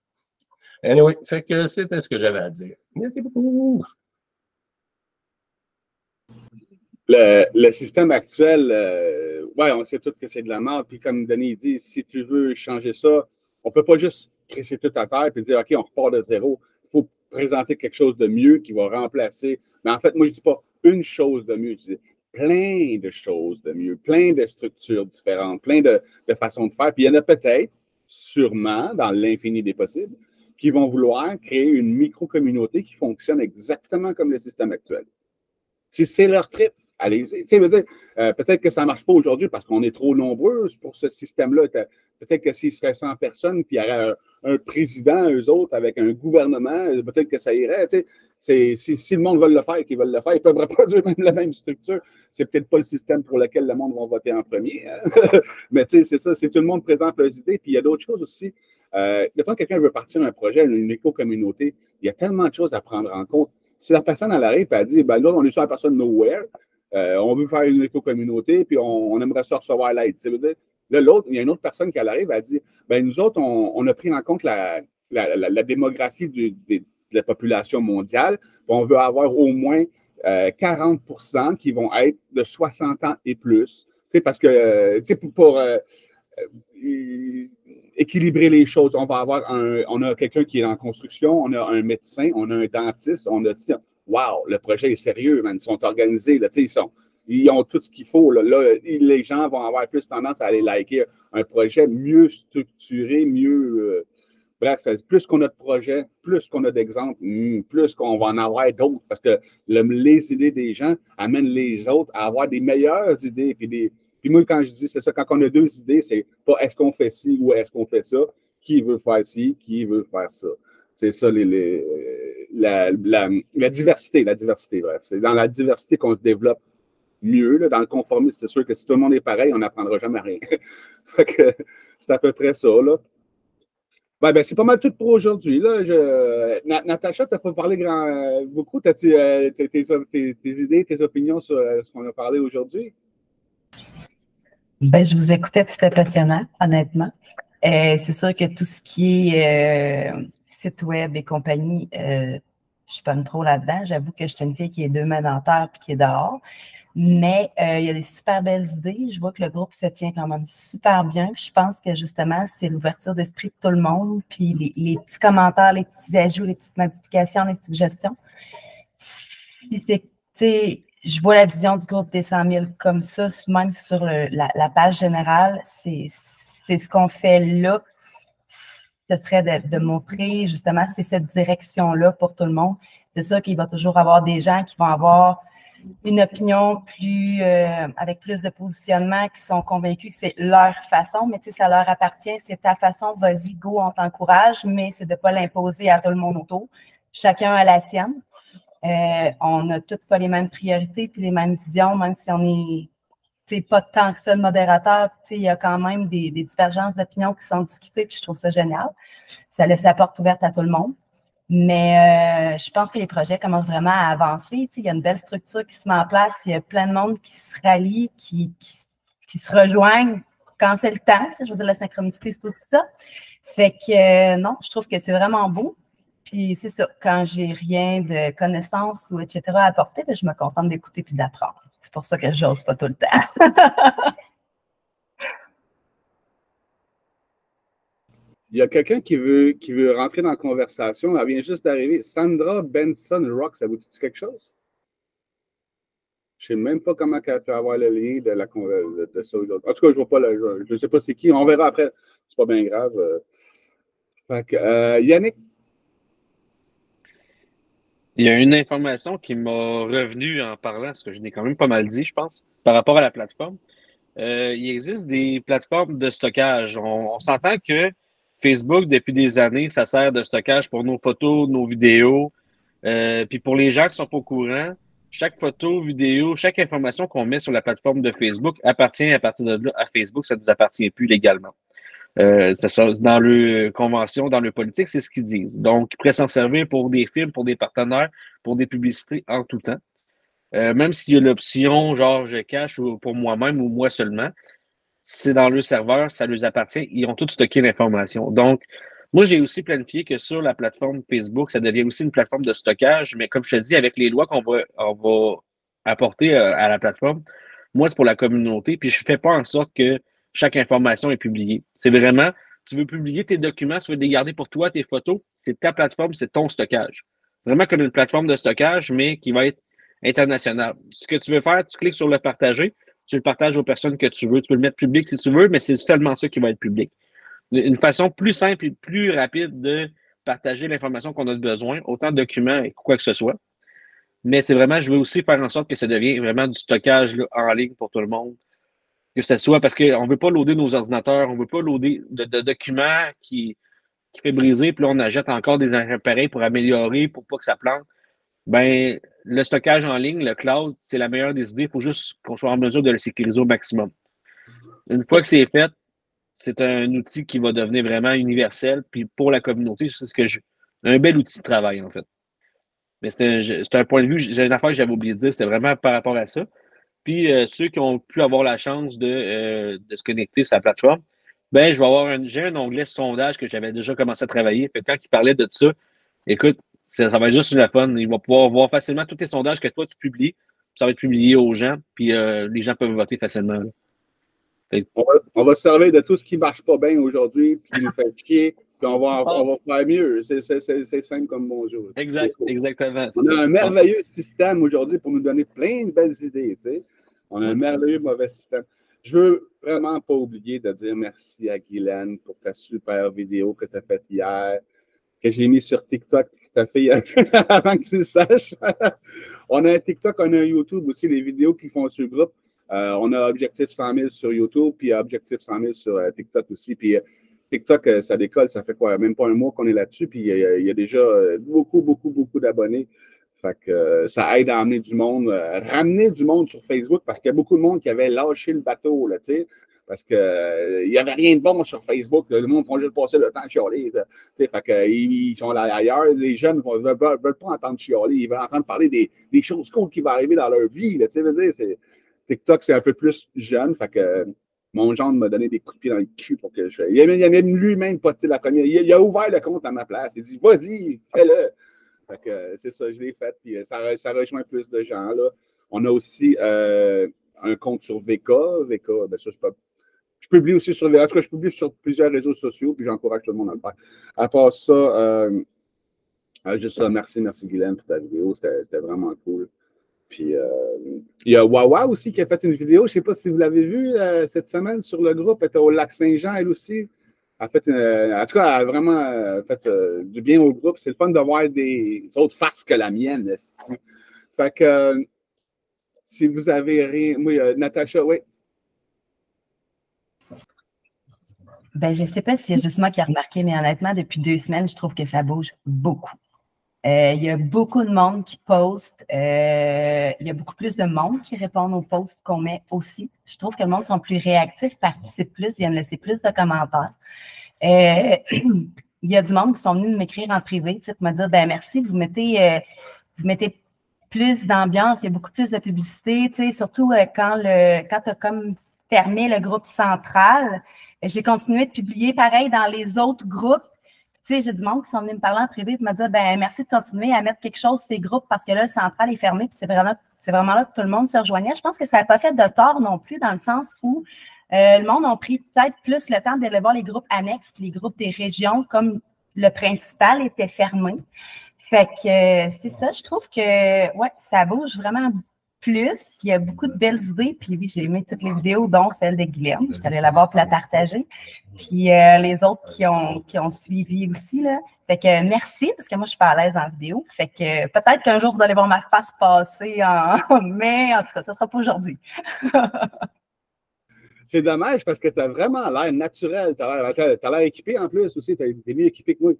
Anyway, fait que c'était ce que j'avais à dire. Merci beaucoup. Le système actuel, ouais, on sait tous que c'est de la merde. Puis comme Denis dit, si tu veux changer ça, on ne peut pas juste crisser tout à terre et dire, OK, on repart de zéro. Il faut présenter quelque chose de mieux qui va remplacer. Mais en fait, moi, je ne dis pas une chose de mieux. Je dis plein de choses de mieux, plein de structures différentes, plein de façons de faire. Puis il y en a peut-être, sûrement, dans l'infini des possibles, qui vont vouloir créer une micro-communauté qui fonctionne exactement comme le système actuel. Si c'est leur trip, allez-y. Tu sais, peut-être que ça ne marche pas aujourd'hui parce qu'on est trop nombreux pour ce système-là. Peut-être que s'il serait 100 personnes, puis il y aurait un président, eux autres, avec un gouvernement, peut-être que ça irait. Tu sais, si le monde veut le faire et qu'ils veulent le faire, ils peuvent reproduire même la même structure. C'est peut-être pas le système pour lequel le monde va voter en premier. Hein? Mais tu sais, c'est ça, c'est tout le monde présente leurs idées. Puis il y a d'autres choses aussi. Quand quelqu'un veut partir d'un projet, une éco-communauté, il y a tellement de choses à prendre en compte. Si la personne, elle arrive et elle dit, ben là, on est sur la personne nowhere, on veut faire une éco-communauté, puis on aimerait ça recevoir l'aide. Là, l'autre, il y a une autre personne qui arrive, elle dit, ben nous autres, on a pris en compte la démographie de la population mondiale, on veut avoir au moins 40% qui vont être de 60 ans et plus. Parce que, pour équilibrer les choses, on va avoir on a quelqu'un qui est en construction, on a un médecin, on a un dentiste, on a wow, le projet est sérieux, man. Ils sont organisés, là, ils ont tout ce qu'il faut. Là, les gens vont avoir plus tendance à aller liker un projet mieux structuré, mieux. Bref, plus qu'on a de projets, plus qu'on a d'exemples, plus qu'on va en avoir d'autres. Parce que les idées des gens amènent les autres à avoir des meilleures idées. Puis moi, quand je dis c'est ça, quand on a deux idées, c'est pas est-ce qu'on fait ci ou est-ce qu'on fait ça. Qui veut faire ci, qui veut faire ça. C'est ça, la diversité, bref. C'est dans la diversité qu'on se développe mieux. Là. Dans le conformisme, c'est sûr que si tout le monde est pareil, on n'apprendra jamais rien. Fait que c'est à peu près ça, là. Ben, c'est pas mal tout pour aujourd'hui. Natacha, tu n'as pas parlé beaucoup. As-tu tes idées, tes opinions sur ce qu'on a parlé aujourd'hui? Ben, je vous écoutais, c'était passionnant, honnêtement. C'est sûr que tout ce qui est site web et compagnie, je suis pas une pro là-dedans. J'avoue que je suis une fille qui est deux mains dans terre et qui est dehors. Mais il y a des super belles idées. Je vois que le groupe se tient quand même super bien. Je pense que justement, c'est l'ouverture d'esprit de tout le monde. Puis les petits commentaires, les petits ajouts, les petites modifications, les suggestions. je vois la vision du groupe des 100 000 comme ça, même sur la page générale. C'est ce qu'on fait là. Ce serait de montrer justement c'est cette direction-là pour tout le monde. C'est sûr qu'il va toujours avoir des gens qui vont avoir une opinion avec plus de positionnement, qui sont convaincus que c'est leur façon, mais tu sais, ça leur appartient, c'est ta façon, vas-y, go, on t'encourage, mais c'est de ne pas l'imposer à tout le monde autour. Chacun a la sienne. On n'a toutes pas les mêmes priorités puis les mêmes visions, même si on est pas tant que ça le modérateur. Il y a quand même des divergences d'opinion qui sont discutées, puis je trouve ça génial. Ça laisse la porte ouverte à tout le monde. Mais je pense que les projets commencent vraiment à avancer. Il y a une belle structure qui se met en place. Il y a plein de monde qui se rallie, qui se rejoignent quand c'est le temps. Je veux dire, la synchronicité, c'est aussi ça. Fait que non, je trouve que c'est vraiment beau. Puis c'est ça, quand j'ai rien de connaissances ou etc. à apporter, bien, je me contente d'écouter puis d'apprendre. C'est pour ça que je n'ose pas tout le temps. Il y a quelqu'un qui veut rentrer dans la conversation. Elle vient juste d'arriver. Sandra Benson Rock, ça vous dit quelque chose? Je ne sais même pas comment elle peut avoir le lien de ça ou d'autre. En tout cas, je ne vois pas je ne sais pas c'est qui. On verra après. C'est pas bien grave. Fait que, Yannick? Il y a une information qui m'a revenu en parlant, parce que je l'ai quand même pas mal dit, je pense, par rapport à la plateforme. Il existe des plateformes de stockage. On s'entend que Facebook, depuis des années, ça sert de stockage pour nos photos, nos vidéos. Puis pour les gens qui sont pas au courant, chaque photo, vidéo, chaque information qu'on met sur la plateforme de Facebook appartient à partir de là à Facebook. Ça ne nous appartient plus légalement. Dans le convention, dans le politique, c'est ce qu'ils disent. Donc, ils pourraient s'en servir pour des films, pour des partenaires, pour des publicités en tout temps. Même s'il y a l'option, genre, je cache pour moi-même ou moi seulement, c'est dans le serveur, ça leur appartient. Ils ont tout stocké l'information. Donc, moi, j'ai aussi planifié que sur la plateforme Facebook, ça devient aussi une plateforme de stockage. Mais comme je te dis, avec les lois on va apporter à la plateforme, moi, c'est pour la communauté. Puis, je ne fais pas en sorte que chaque information est publiée. C'est vraiment, tu veux publier tes documents, tu veux les garder pour toi, tes photos, c'est ta plateforme, c'est ton stockage. Vraiment comme une plateforme de stockage, mais qui va être internationale. Ce que tu veux faire, tu cliques sur le partager, tu le partages aux personnes que tu veux. Tu peux le mettre public si tu veux, mais c'est seulement ça qui va être public. Une façon plus simple et plus rapide de partager l'information qu'on a besoin, autant de documents et quoi que ce soit. Mais c'est vraiment, je veux aussi faire en sorte que ça devienne vraiment du stockage là, en ligne pour tout le monde. Que ce soit parce qu'on ne veut pas loader nos ordinateurs, on ne veut pas loader de documents qui fait briser, puis là, on achète encore des appareils pour améliorer, pour pas que ça plante. Ben, le stockage en ligne, le cloud, c'est la meilleure des idées. Il faut juste qu'on soit en mesure de le sécuriser au maximum. Une fois que c'est fait, c'est un outil qui va devenir vraiment universel. Puis pour la communauté, c'est un bel outil de travail, en fait. Mais c'est un point de vue, j'ai une affaire que j'avais oublié de dire, c'était vraiment par rapport à ça. Puis ceux qui ont pu avoir la chance de se connecter sur la plateforme, ben j'ai un onglet sondage que j'avais déjà commencé à travailler. Fait que quand il parlait de ça, écoute, ça va être juste le fun. Il va pouvoir voir facilement tous les sondages que toi tu publies. Ça va être publié aux gens, puis les gens peuvent voter facilement. On va se servir de tout ce qui ne marche pas bien aujourd'hui, puis qui nous fait chier, puis on va faire mieux. C'est simple comme bonjour. Exactement. On a un merveilleux système aujourd'hui pour nous donner plein de belles idées. Tu sais. On a un merveilleux mauvais système. Je veux vraiment pas oublier de dire merci à Guylaine pour ta super vidéo que tu as faite hier, que j'ai mis sur TikTok, que tu as fait avant que tu le saches. On a un TikTok, on a un YouTube aussi, les vidéos qu'ils font sur le groupe. On a Objectif 100 000 sur YouTube, puis Objectif 100 000 sur TikTok aussi. Puis TikTok, ça décolle, ça fait quoi? Même pas un mois qu'on est là-dessus, puis il y a déjà beaucoup d'abonnés. Fait que ça aide à amener du monde, ramener du monde sur Facebook, parce qu'il y a beaucoup de monde qui avait lâché le bateau, là, tu sais, parce qu'il n'y avait rien de bon sur Facebook. Là, le monde font juste passer le temps de chialer. Fait que, ils sont là ailleurs. Les jeunes ne veulent pas entendre chialer. Ils veulent entendre parler des choses cool qui vont arriver dans leur vie. Là, TikTok, c'est un peu plus jeune. Fait que mon gendre m'a donné des coups de pied dans le cul pour que je fasse. Il a même lui-même posté la première. Il a ouvert le compte à ma place. Il dit, vas-y, fais-le. Fait que c'est ça, je l'ai fait. Puis ça rejoint plus de gens. Là. On a aussi un compte sur VK. VK, ben ça, je publie aussi sur VK. En tout cas, je publie sur plusieurs réseaux sociaux, puis j'encourage tout le monde à le faire. À part ça, juste ça, merci Guylaine pour ta vidéo. C'était vraiment cool. Puis, il y a Wawa aussi qui a fait une vidéo. Je ne sais pas si vous l'avez vue cette semaine sur le groupe. Elle était au Lac-Saint-Jean, elle aussi. En tout cas, elle a vraiment fait du bien au groupe. C'est le fun de voir des autres faces que la mienne. Fait que, si vous avez rien... Oui, Natacha, oui. Ben, je ne sais pas si c'est juste moi qui ai remarqué, mais honnêtement, depuis 2 semaines, je trouve que ça bouge beaucoup. Il y a beaucoup de monde qui poste. Il y a beaucoup plus de monde qui répondent aux posts qu'on met aussi. Je trouve que le monde sont plus réactifs, participent plus, viennent laisser plus de commentaires. Il y a du monde qui sont venus m'écrire en privé, tu sais, pour me dire, ben merci, vous mettez plus d'ambiance, il y a beaucoup plus de publicité, tu sais, surtout quand tu as comme fermé le groupe central. J'ai continué de publier pareil dans les autres groupes. Tu sais, j'ai du monde qui sont venus me parler en privé et me dire, ben merci de continuer à mettre quelque chose sur ces groupes parce que là, le central est fermé puis c'est vraiment là que tout le monde se rejoignait. Je pense que ça n'a pas fait de tort non plus dans le sens où le monde a pris peut-être plus le temps d'aller voir les groupes annexes puis les groupes des régions comme le principal était fermé. Fait que c'est ça, je trouve que ouais, ça bouge vraiment plus. Il y a beaucoup de belles idées. Puis oui, j'ai aimé toutes les vidéos, dont celle de Guylaine. Je suis allée la voir pour la partager. Puis les autres qui ont suivi aussi, là. Fait que merci, parce que moi, je suis pas à l'aise en vidéo. Fait que peut-être qu'un jour, vous allez voir ma face passer mais en tout cas, ça sera pas aujourd'hui. C'est dommage parce que tu as vraiment l'air naturel. Tu as l'air équipé en plus aussi. Tu es mieux équipé que moi.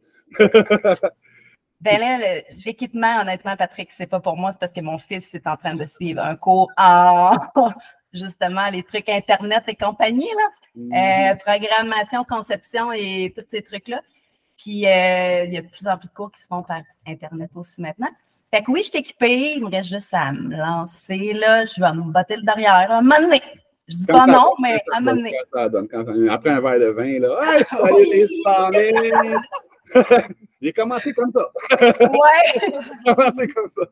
Ben là, l'équipement, honnêtement, Patrick, c'est pas pour moi, c'est parce que mon fils est en train de suivre un cours en justement les trucs Internet et compagnie, là. Programmation, conception et tous ces trucs-là. Puis il y a de plus en plus de cours qui se font par Internet aussi maintenant. Fait que oui, je suis équipée, il me reste juste à me lancer, là. Je vais me botter le derrière, à un moment donné. Je dis pas non, mais à un moment donné. Après un verre de vin, là. Hey, allez, les 100 000! J'ai commencé comme ça. Ouais! J'ai commencé comme ça.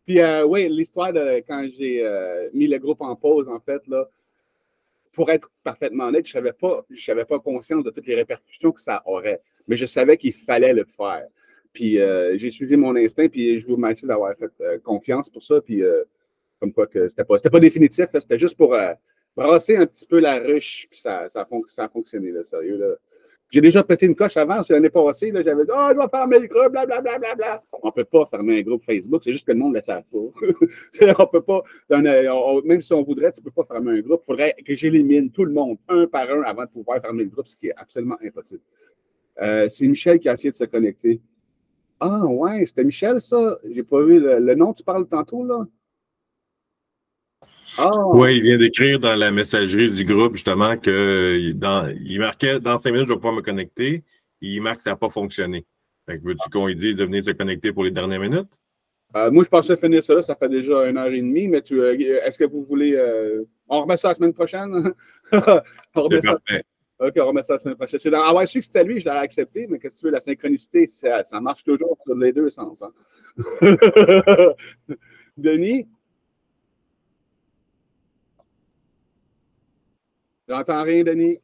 Puis, oui, l'histoire de quand j'ai mis le groupe en pause, en fait, là, pour être parfaitement honnête, je n'avais pas conscience de toutes les répercussions que ça aurait. Mais je savais qu'il fallait le faire. Puis, j'ai suivi mon instinct, puis je vous remercie d'avoir fait confiance pour ça. Puis, comme quoi que c'était pas définitif, c'était juste pour brasser un petit peu la ruche, puis ça a fonctionné, là, sérieux, là. J'ai déjà pété une coche avant, c'est l'année passée, là, j'avais dit « Ah, je vais fermer le groupe, blablabla. » On ne peut pas fermer un groupe Facebook, c'est juste que le monde ne le savent pas. On peut pas, même si on voudrait, tu ne peux pas fermer un groupe. Il faudrait que j'élimine tout le monde, un par un, avant de pouvoir fermer le groupe, ce qui est absolument impossible. C'est Michel qui a essayé de se connecter. Ah, ouais, c'était Michel, ça? J'ai pas vu le nom, tu parles tantôt, là? Oh. Oui, il vient d'écrire dans la messagerie du groupe, justement, il marquait dans 5 minutes, je ne vais pas me connecter. Il marque que ça n'a pas fonctionné. Fait que veux-tu qu'on lui dise de venir se connecter pour les dernières minutes? Moi, je pensais finir ça là, ça fait déjà 1h30, mais est-ce que vous voulez. On remet ça la semaine prochaine? C'est parfait. OK, on remet ça la semaine prochaine. Ah ouais, je sais que c'était lui, je l'avais accepté, mais qu'est-ce que tu veux, la synchronicité, ça marche toujours sur les deux sens. Hein? Denis? J'entends rien, Denis.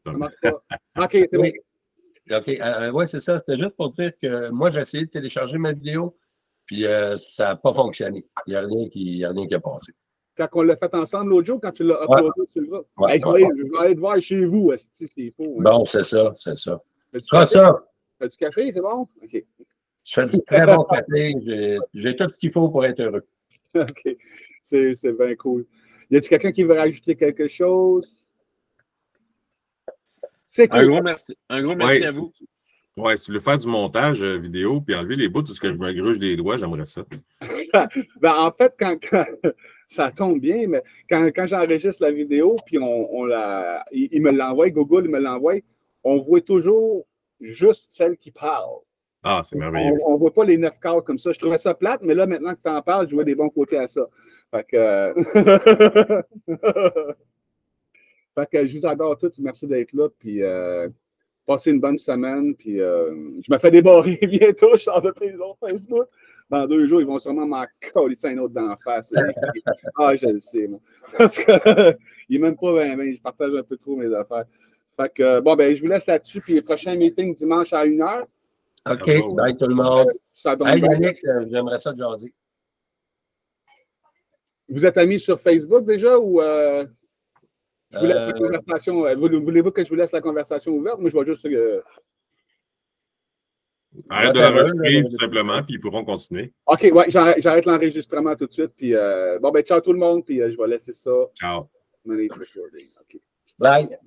Ça ne marche pas. OK, c'est bon. OK. Oui, c'est ça. C'était juste pour dire que moi, j'ai essayé de télécharger ma vidéo, puis ça n'a pas fonctionné. Il n'y a rien qui a passé. Quand on l'a fait ensemble l'autre jour, quand tu l'as uploadé sur le groupe. Ouais, je vais aller te voir chez vous, si c'est faux. Hein. Bon, c'est ça, c'est ça. Fais-tu ça? Fais du café, c'est bon? OK. Je fais du très bon café. J'ai tout ce qu'il faut pour être heureux. OK. C'est bien cool. Y a-t-il quelqu'un qui veut rajouter quelque chose? C'est cool. Un gros merci à vous. Oui, si tu veux faire du montage vidéo puis enlever les bouts, tout ce que je me gruge des doigts, j'aimerais ça. Ben, en fait, quand ça tombe bien, mais quand j'enregistre la vidéo, puis il me l'envoie, Google, il me l'envoie, on voit toujours juste celle qui parle. Ah, c'est merveilleux. On ne voit pas les 9 cadres comme ça. Je trouvais ça plate, mais là, maintenant que tu en parles, je vois des bons côtés à ça. Fait que, fait que je vous adore tous. Merci d'être là. Puis, passez une bonne semaine. Puis, je me fais débarrer bientôt. Je sors de prison Facebook. Dans 2 jours, ils vont sûrement m'en coller un autre d'en face. Ah, je le sais. Moi. En tout cas, il n'est même pas bien. Je partage un peu trop mes affaires. Fait que, bon, ben, je vous laisse là-dessus. Puis, prochain meeting dimanche à 1h. OK. Bye tout le monde. Hey, Yannick, j'aimerais ça te jaser. Vous êtes amis sur Facebook déjà ou je vous laisse la conversation? Voulez-vous que je vous laisse la conversation ouverte? Moi, je vois juste Arrête de l'enregistrer tout simplement, puis ils pourront continuer. OK, ouais, j'arrête l'enregistrement tout de suite. Puis, bon, ben, ciao tout le monde, puis je vais laisser ça. Ciao. Manage recording. OK. Bye.